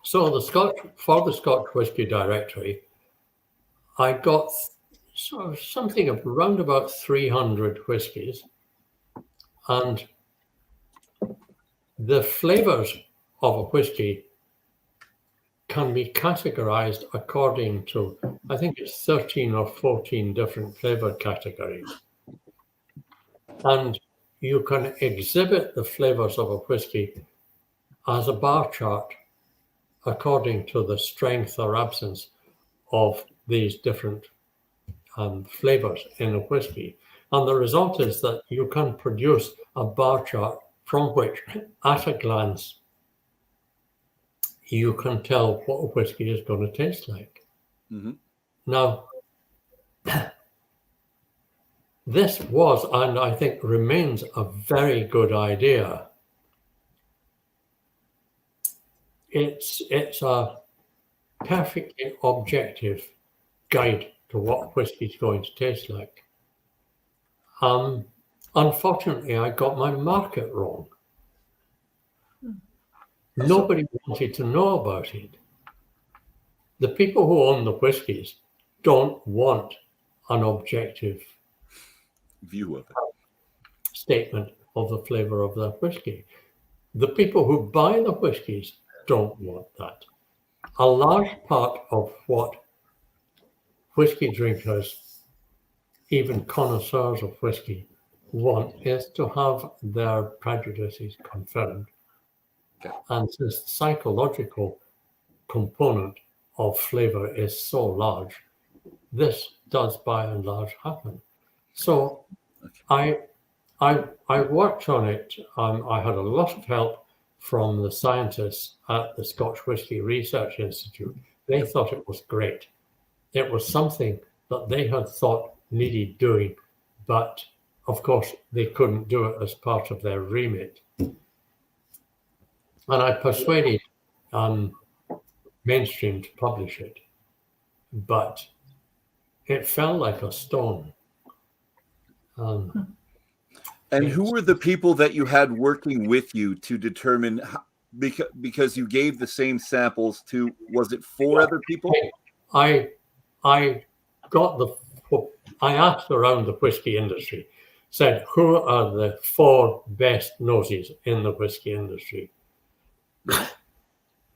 so for the Scotch Whisky Directory, I got sort of something of around about 300 whiskies, and the flavors of a whiskey can be categorized according to, I think it's 13 or 14 different flavor categories. And you can exhibit the flavors of a whiskey as a bar chart according to the strength or absence of these different flavors in a whiskey. And the result is that you can produce a bar chart from which, at a glance, you can tell what a whiskey is going to taste like. Mm-hmm. Now, this was, and I think remains, a very good idea. It's a perfectly objective guide to what whiskey is going to taste like. Unfortunately, I got my market wrong. Nobody wanted to know about it. The people who own the whiskies don't want an objective view of it, statement of the flavor of their whiskey. The people who buy the whiskies don't want that. A large part of what whiskey drinkers, even connoisseurs of whiskey, want is to have their prejudices confirmed. Okay. And this psychological component of flavor is so large, this does by and large happen. So I worked on it. I had a lot of help from the scientists at the Scotch Whisky Research Institute. They thought it was great. It was something that they had thought needed doing, but of course they couldn't do it as part of their remit. And I persuaded Mainstream to publish it, but it fell like a stone. And who were the people that you had working with you to determine how, because you gave the same samples to, was it 4 other people? I asked around the whiskey industry, said, who are the 4 best noses in the whiskey industry?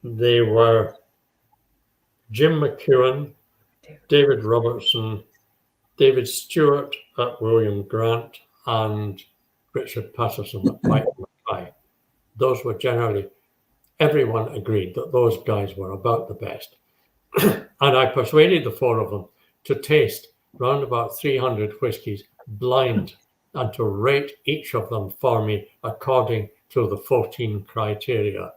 They were Jim McEwen, David Robertson, David Stewart at William Grant, and Richard Patterson at Mike Mackay. Those were generally, everyone agreed that those guys were about the best. And I persuaded the 4 of them to taste round about 300 whiskies blind and to rate each of them for me according to the 14 criteria.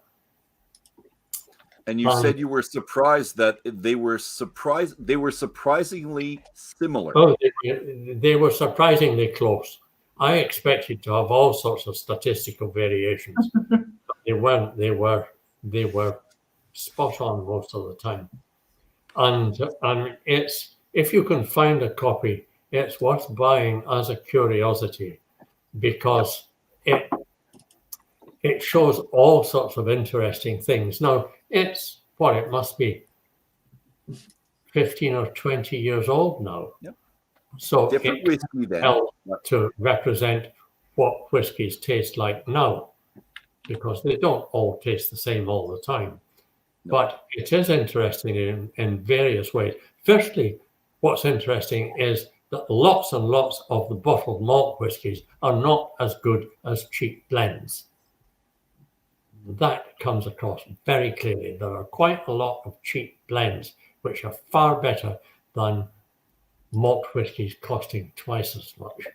And you said you were surprised that they were surprisingly similar. Oh, they were surprisingly close. I expected to have all sorts of statistical variations. But they weren't. They were spot on most of the time. And it's, if you can find a copy, it's worth buying as a curiosity, because it shows all sorts of interesting things. Now, it's what it must be 15 or 20 years old now. Yep. So Different it whiskey then. helps to represent what whiskies taste like now, because they don't all taste the same all the time. No. But it is interesting in various ways. Firstly, what's interesting is that lots and lots of the bottled malt whiskies are not as good as cheap blends. That comes across very clearly. There are quite a lot of cheap blends which are far better than malt whiskies costing twice as much.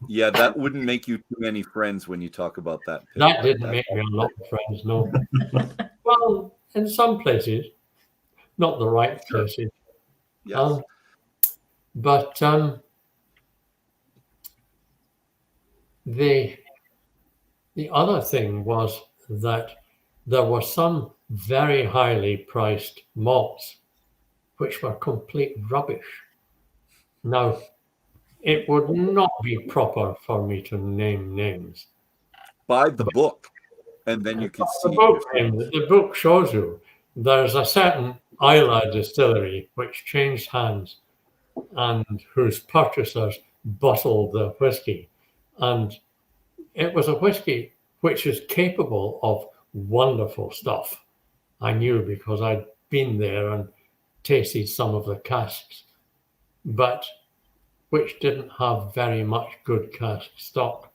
Yeah, that wouldn't make you too many friends when you talk about that. Pip. That didn't make me a lot of friends, no. Well, in some places, not the right places. Yes. But the other thing was that there were some very highly priced malts which were complete rubbish. Now, it would not be proper for me to name names. Buy the book, and then you can see. The book shows you there's a certain Isla distillery which changed hands and whose purchasers bottled the whiskey. And it was a whiskey which is capable of wonderful stuff. I knew because I'd been there and tasted some of the casks, but which didn't have very much good cask stock,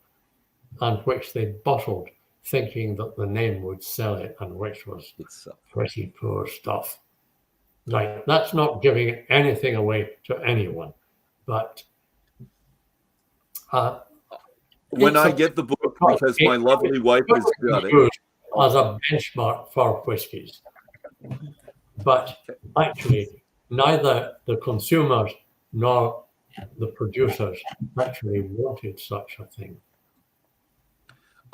and which they bottled thinking that the name would sell it, and which was pretty poor stuff. Like, that's not giving anything away to anyone, but when I get the book, because my lovely wife has got it, as a benchmark for whiskies. But actually, neither the consumers nor the producers actually wanted such a thing.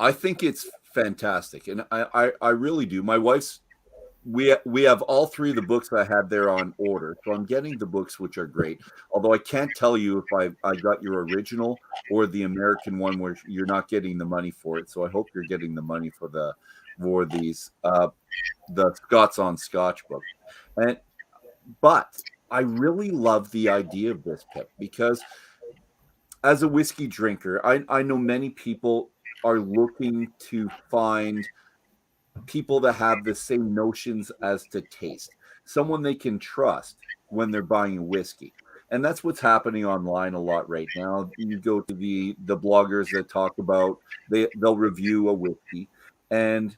I think it's fantastic, and I really do. My wife's, we have all three of the books I had there on order, so I'm getting the books, which are great. Although I can't tell you if I got your original or the American one, where you're not getting the money for it. So I hope you're getting the money for these the Scots on Scotch book. But I really love the idea of this, Pip, because as a whiskey drinker, I know many people are looking to find people that have the same notions as to taste, someone they can trust when they're buying a whiskey. And that's what's happening online a lot right now. You go to the bloggers that talk about, they'll review a whiskey, and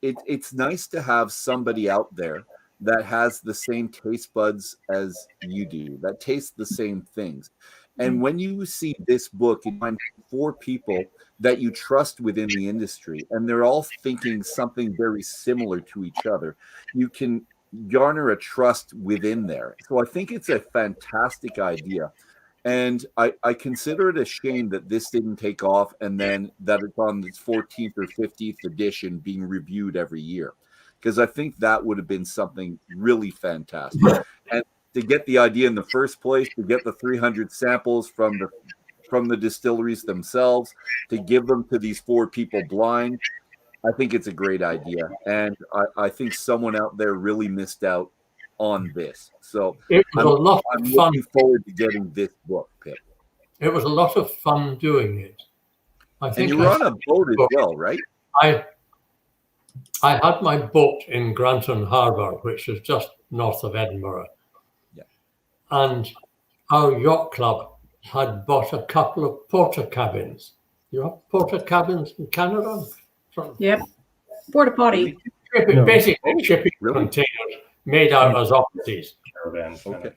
it's nice to have somebody out there that has the same taste buds as you do, that tastes the same things. And when you see this book, you find 4 people that you trust within the industry, and they're all thinking something very similar to each other. You can garner a trust within there. So I think it's a fantastic idea. And I consider it a shame that this didn't take off, and then that it's on its 14th or 15th edition being reviewed every year, because I think that would have been something really fantastic. And to get the idea in the first place, to get the 300 samples from the distilleries themselves, to give them to these 4 people blind, I think it's a great idea. And I think someone out there really missed out on this. So I'm looking forward to getting this book, Pip. It was a lot of fun doing it. I think and you were on a boat as well, right? I had my boat in Granton Harbour, which is just north of Edinburgh. Yeah. And our yacht club had bought a couple of porta cabins. You have porta cabins in Canada? Yep. Porta potty. Basically shipping containers made out as offices. Okay.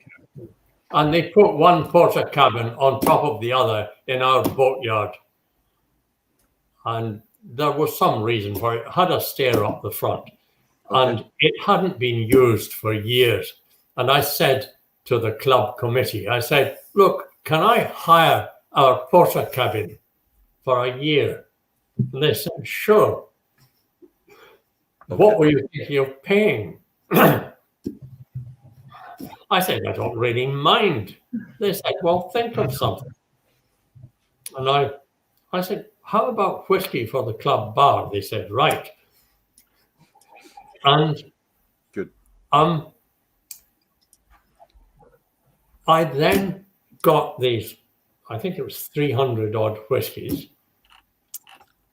And they put one porta cabin on top of the other in our boatyard. And there was some reason for it. It had a stair up the front. And it hadn't been used for years. And I said to the club committee, I said, look, can I hire our porta cabin for a year? And they said, sure. What were you thinking of paying? I said, I don't really mind. They said, well, think of something. And I said, how about whiskey for the club bar? They said, right. And good. I then got these, I think it was 300 odd whiskies,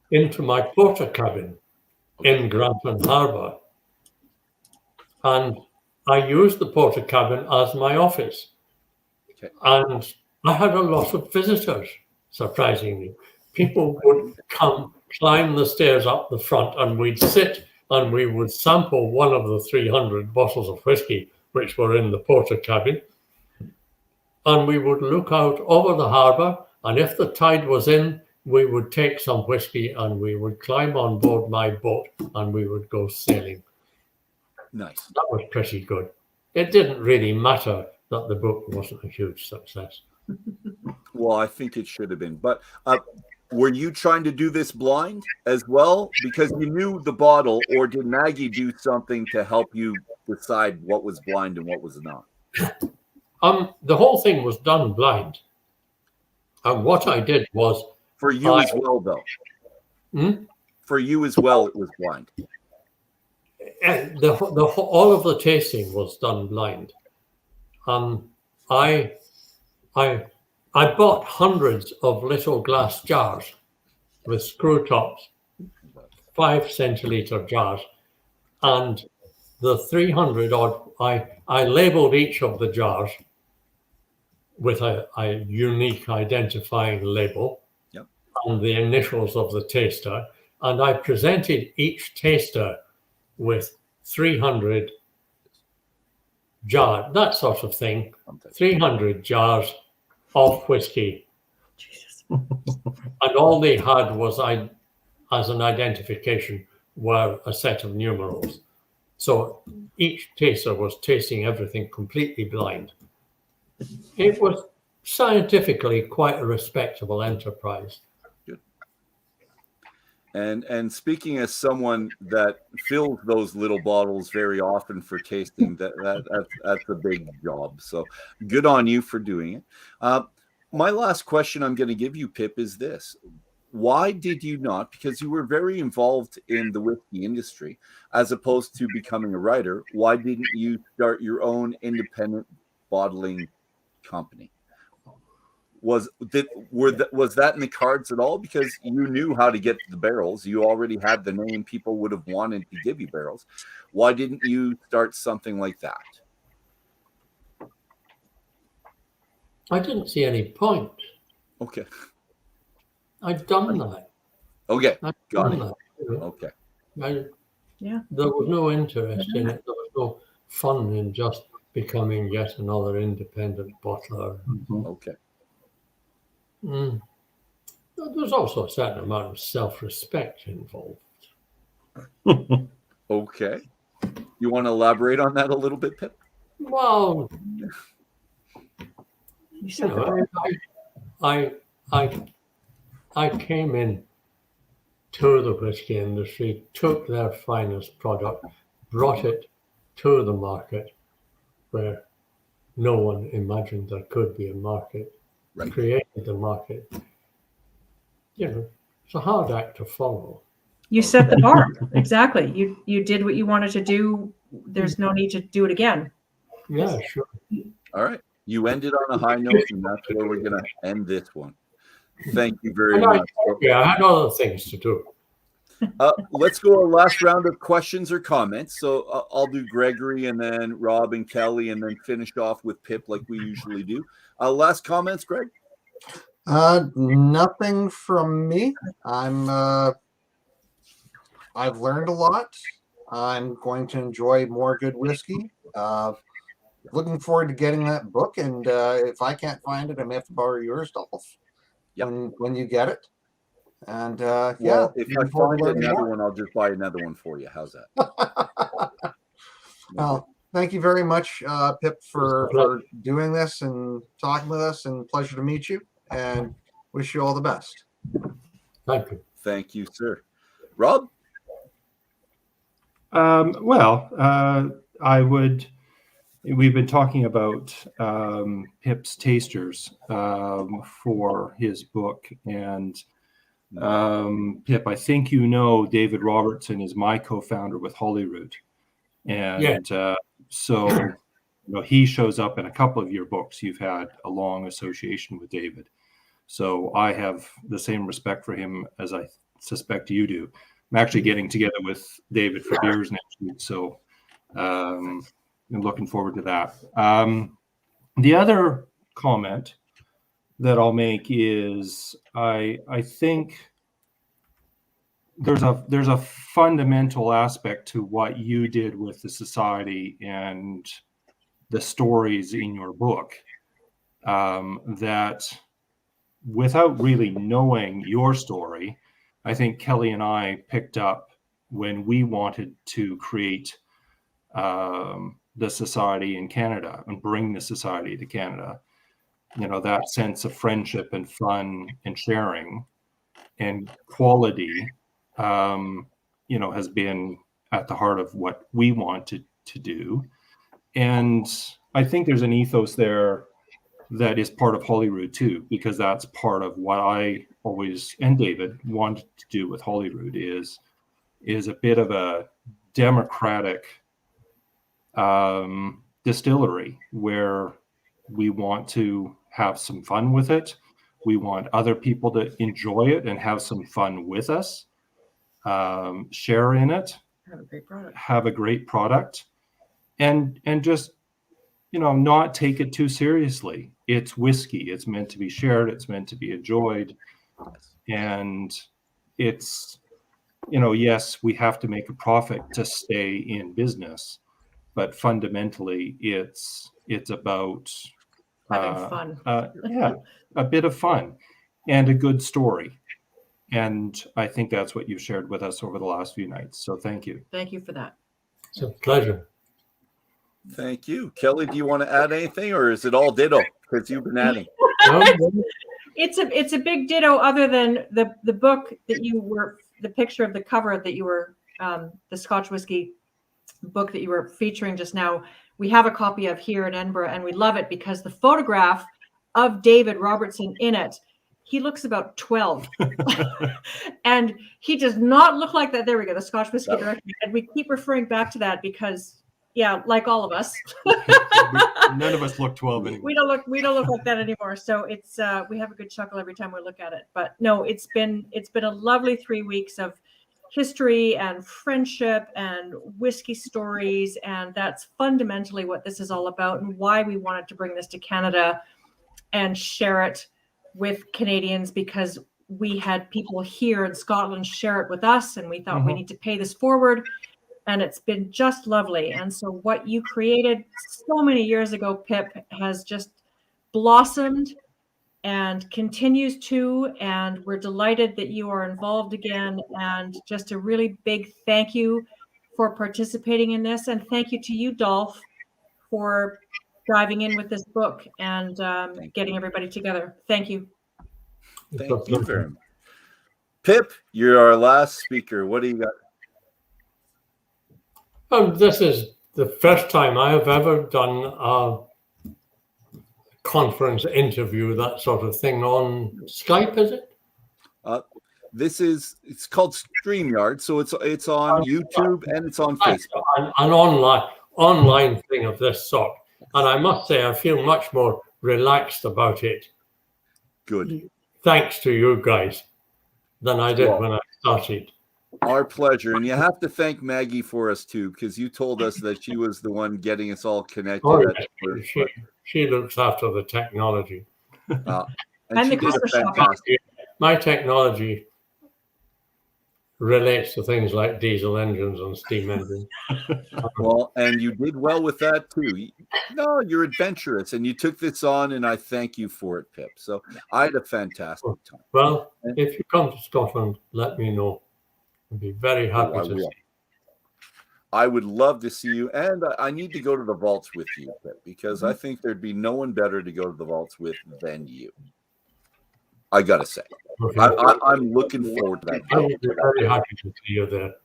into my porter cabin in Grantham Harbour. And I used the porter cabin as my office. Okay. And I had a lot of visitors, surprisingly. People would come, climb the stairs up the front, and we'd sit and we would sample one of the 300 bottles of whiskey which were in the porter cabin. And we would look out over the harbour, and if the tide was in, we would take some whiskey and we would climb on board my boat and we would go sailing. Nice. That was pretty good. It didn't really matter that the book wasn't a huge success. Well, I think it should have been. But were you trying to do this blind as well? Because you knew the bottle, or did Maggie do something to help you decide what was blind and what was not? The whole thing was done blind. And what I did was... For you as well, though. For you as well, it was blind. All of the tasting was done blind. I bought hundreds of little glass jars with screw tops, 5 centiliter jars, and the 300 odd, I labeled each of the jars with a unique identifying label. Yep. And the initials of the taster, and I presented each taster with 300 jars, that sort of thing, 300 jars of whiskey. Jesus. And all they had was, as an identification, were a set of numerals. So each taster was tasting everything completely blind. It was scientifically quite a respectable enterprise. Good. And speaking as someone that fills those little bottles very often for tasting, that's a big job. So good on you for doing it. My last question I'm going to give you, Pip, is this. Why did you not, because you were very involved in the whiskey industry, as opposed to becoming a writer, why didn't you start your own independent bottling company? Was that in the cards at all? Because you knew how to get the barrels. You already had the name. People would have wanted to give you barrels. Why didn't you start something like that? I didn't see any point. Okay. I'd done that. Okay. Got it. That, you know. Okay. There was no interest in it. There was no fun in just becoming yet another independent bottler. Okay. There's also a certain amount of self-respect involved. Okay. You want to elaborate on that a little bit, Pip? Well, I came in to the whiskey industry, took their finest product, brought it to the market where no one imagined there could be a market, right. Created the market. You know, it's a hard act to follow. You set the bar. Exactly. You did what you wanted to do. There's no need to do it again. Yeah, sure. All right. You ended on a high note, and that's where we're going to end this one. Thank you very much. I had other things to do. Let's go our last round of questions or comments. So I'll do Gregory and then Rob and Kelly, and then finish off with Pip like we usually do. Last comments, Greg? Nothing from me. I've learned a lot. I'm going to enjoy more good whiskey. Looking forward to getting that book, and if I can't find it, I may have to borrow yours, Dolph. Yep. When you get it. And if I find another one, I'll just buy another one for you. How's that? Well, thank you very much, Pip, for doing this and talking with us, and pleasure to meet you, and wish you all the best. Thank you. Thank you, sir. Rob? I would. We've been talking about Pip's tasters for his book, and Pip, I think you know David Robertson is my co-founder with Holyrood, and so he shows up in a couple of your books. You've had a long association with David, so I have the same respect for him as I suspect you do. I'm actually getting together with David for beers next week, so I'm looking forward to that. The other comment that I'll make is I think there's a fundamental aspect to what you did with the society and the stories in your book that without really knowing your story, I think Kelly and I picked up when we wanted to create the society in Canada and bring the society to Canada. That sense of friendship and fun and sharing and quality, has been at the heart of what we wanted to do. And I think there's an ethos there that is part of Holyrood too, because that's part of what I always, and David, wanted to do with Holyrood is a bit of a democratic distillery where we want to have some fun with it. We want other people to enjoy it and have some fun with us, share in it, have a great product, and just, not take it too seriously. It's whiskey. It's meant to be shared. It's meant to be enjoyed. And it's, yes, we have to make a profit to stay in business, but fundamentally it's about having fun. A bit of fun and a good story. And I think that's what you've shared with us over the last few nights. So thank you. Thank you for that. It's a pleasure. Thank you. Kelly, do you want to add anything, or is it all ditto because you've been adding? It's a big ditto, other than the book that you were, the picture of the cover that you were, the Scotch whiskey book that you were featuring just now. We have a copy of here in Edinburgh, and we love it because the photograph of David Robertson in it, he looks about 12. And he does not look like that. There we go, the Scotch whiskey director. And we keep referring back to that because, like all of us. None of us look 12 anymore. We don't look like that anymore. So it's we have a good chuckle every time we look at it. But no, it's been a lovely 3 weeks of history and friendship and whiskey stories, and that's fundamentally what this is all about and why we wanted to bring this to Canada and share it with Canadians, because we had people here in Scotland share it with us, and we thought we need to pay this forward, and it's been just lovely. And so what you created so many years ago, Pip, has just blossomed and continues to, and we're delighted that you are involved again, and just a really big thank you for participating in this, and thank you to you, Dolph, for diving in with this book and getting everybody together. Thank you. Thank you very much. Pip, you're our last speaker. What do you got? This is the first time I have ever done a conference interview, that sort of thing, on Skype, is it? It's called StreamYard, so it's on YouTube and it's on Facebook. An online thing of this sort. And I must say, I feel much more relaxed about it. Good. Thanks to you guys than I did when I started. Our pleasure. And you have to thank Maggie for us too, because you told us that she was the one getting us all connected. She looks after the technology. And the coffee shop. My technology relates to things like diesel engines and steam engines. Well, and you did well with that too. No, you're adventurous, and you took this on, and I thank you for it, Pip. So I had a fantastic time. Well, if you come to Scotland, let me know. I'd be very happy to see you. I would love to see you, and I need to go to the vaults with you, Pip, because I think there'd be no one better to go to the vaults with than you. I gotta say, I'm looking forward to that. I would be very happy to see you there.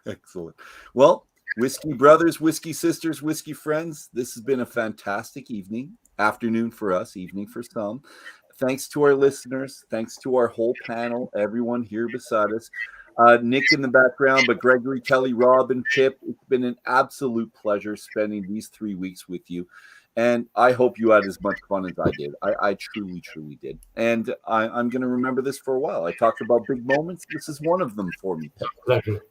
Excellent. Well, whiskey brothers, whiskey sisters, whiskey friends, this has been a fantastic evening, afternoon for us, evening for some. Thanks to our listeners. Thanks to our whole panel, everyone here beside us. Nick in the background, but Gregory, Kelly, Rob, and Pip, it's been an absolute pleasure spending these 3 weeks with you. And I hope you had as much fun as I did. I truly, truly did. And I'm going to remember this for a while. I talked about big moments. This is one of them for me, Pip. Pleasure.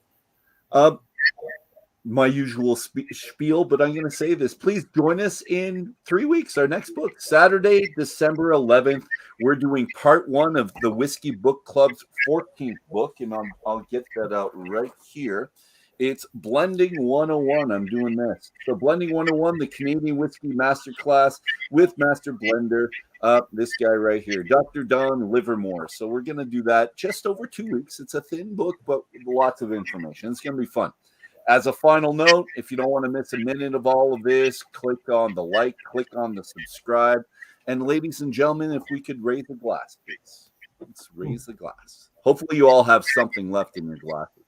My usual spiel, but I'm going to say this. Please join us in 3 weeks. Our next book, Saturday, December 11th. We're doing part 1 of the Whisky Book Club's 14th book, and I'll get that out right here. It's Blending 101. I'm doing this. So Blending 101, the Canadian Whiskey Masterclass with Master Blender, this guy right here, Dr. Don Livermore. So we're going to do that just over 2 weeks. It's a thin book, but lots of information. It's going to be fun. As a final note, if you don't want to miss a minute of all of this, click on the like, click on the subscribe. And ladies and gentlemen, if we could raise a glass, please. Let's raise the glass. Hopefully you all have something left in your glasses.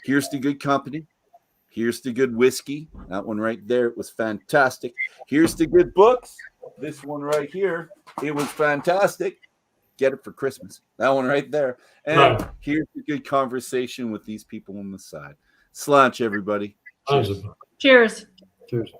Here's the good company. Here's the good whiskey. That one right there, it was fantastic. Here's the good books. This one right here, it was fantastic. Get it for Christmas. That one right there. And here's the good conversation with these people on the side. Slanch, everybody. Cheers. Cheers. Cheers.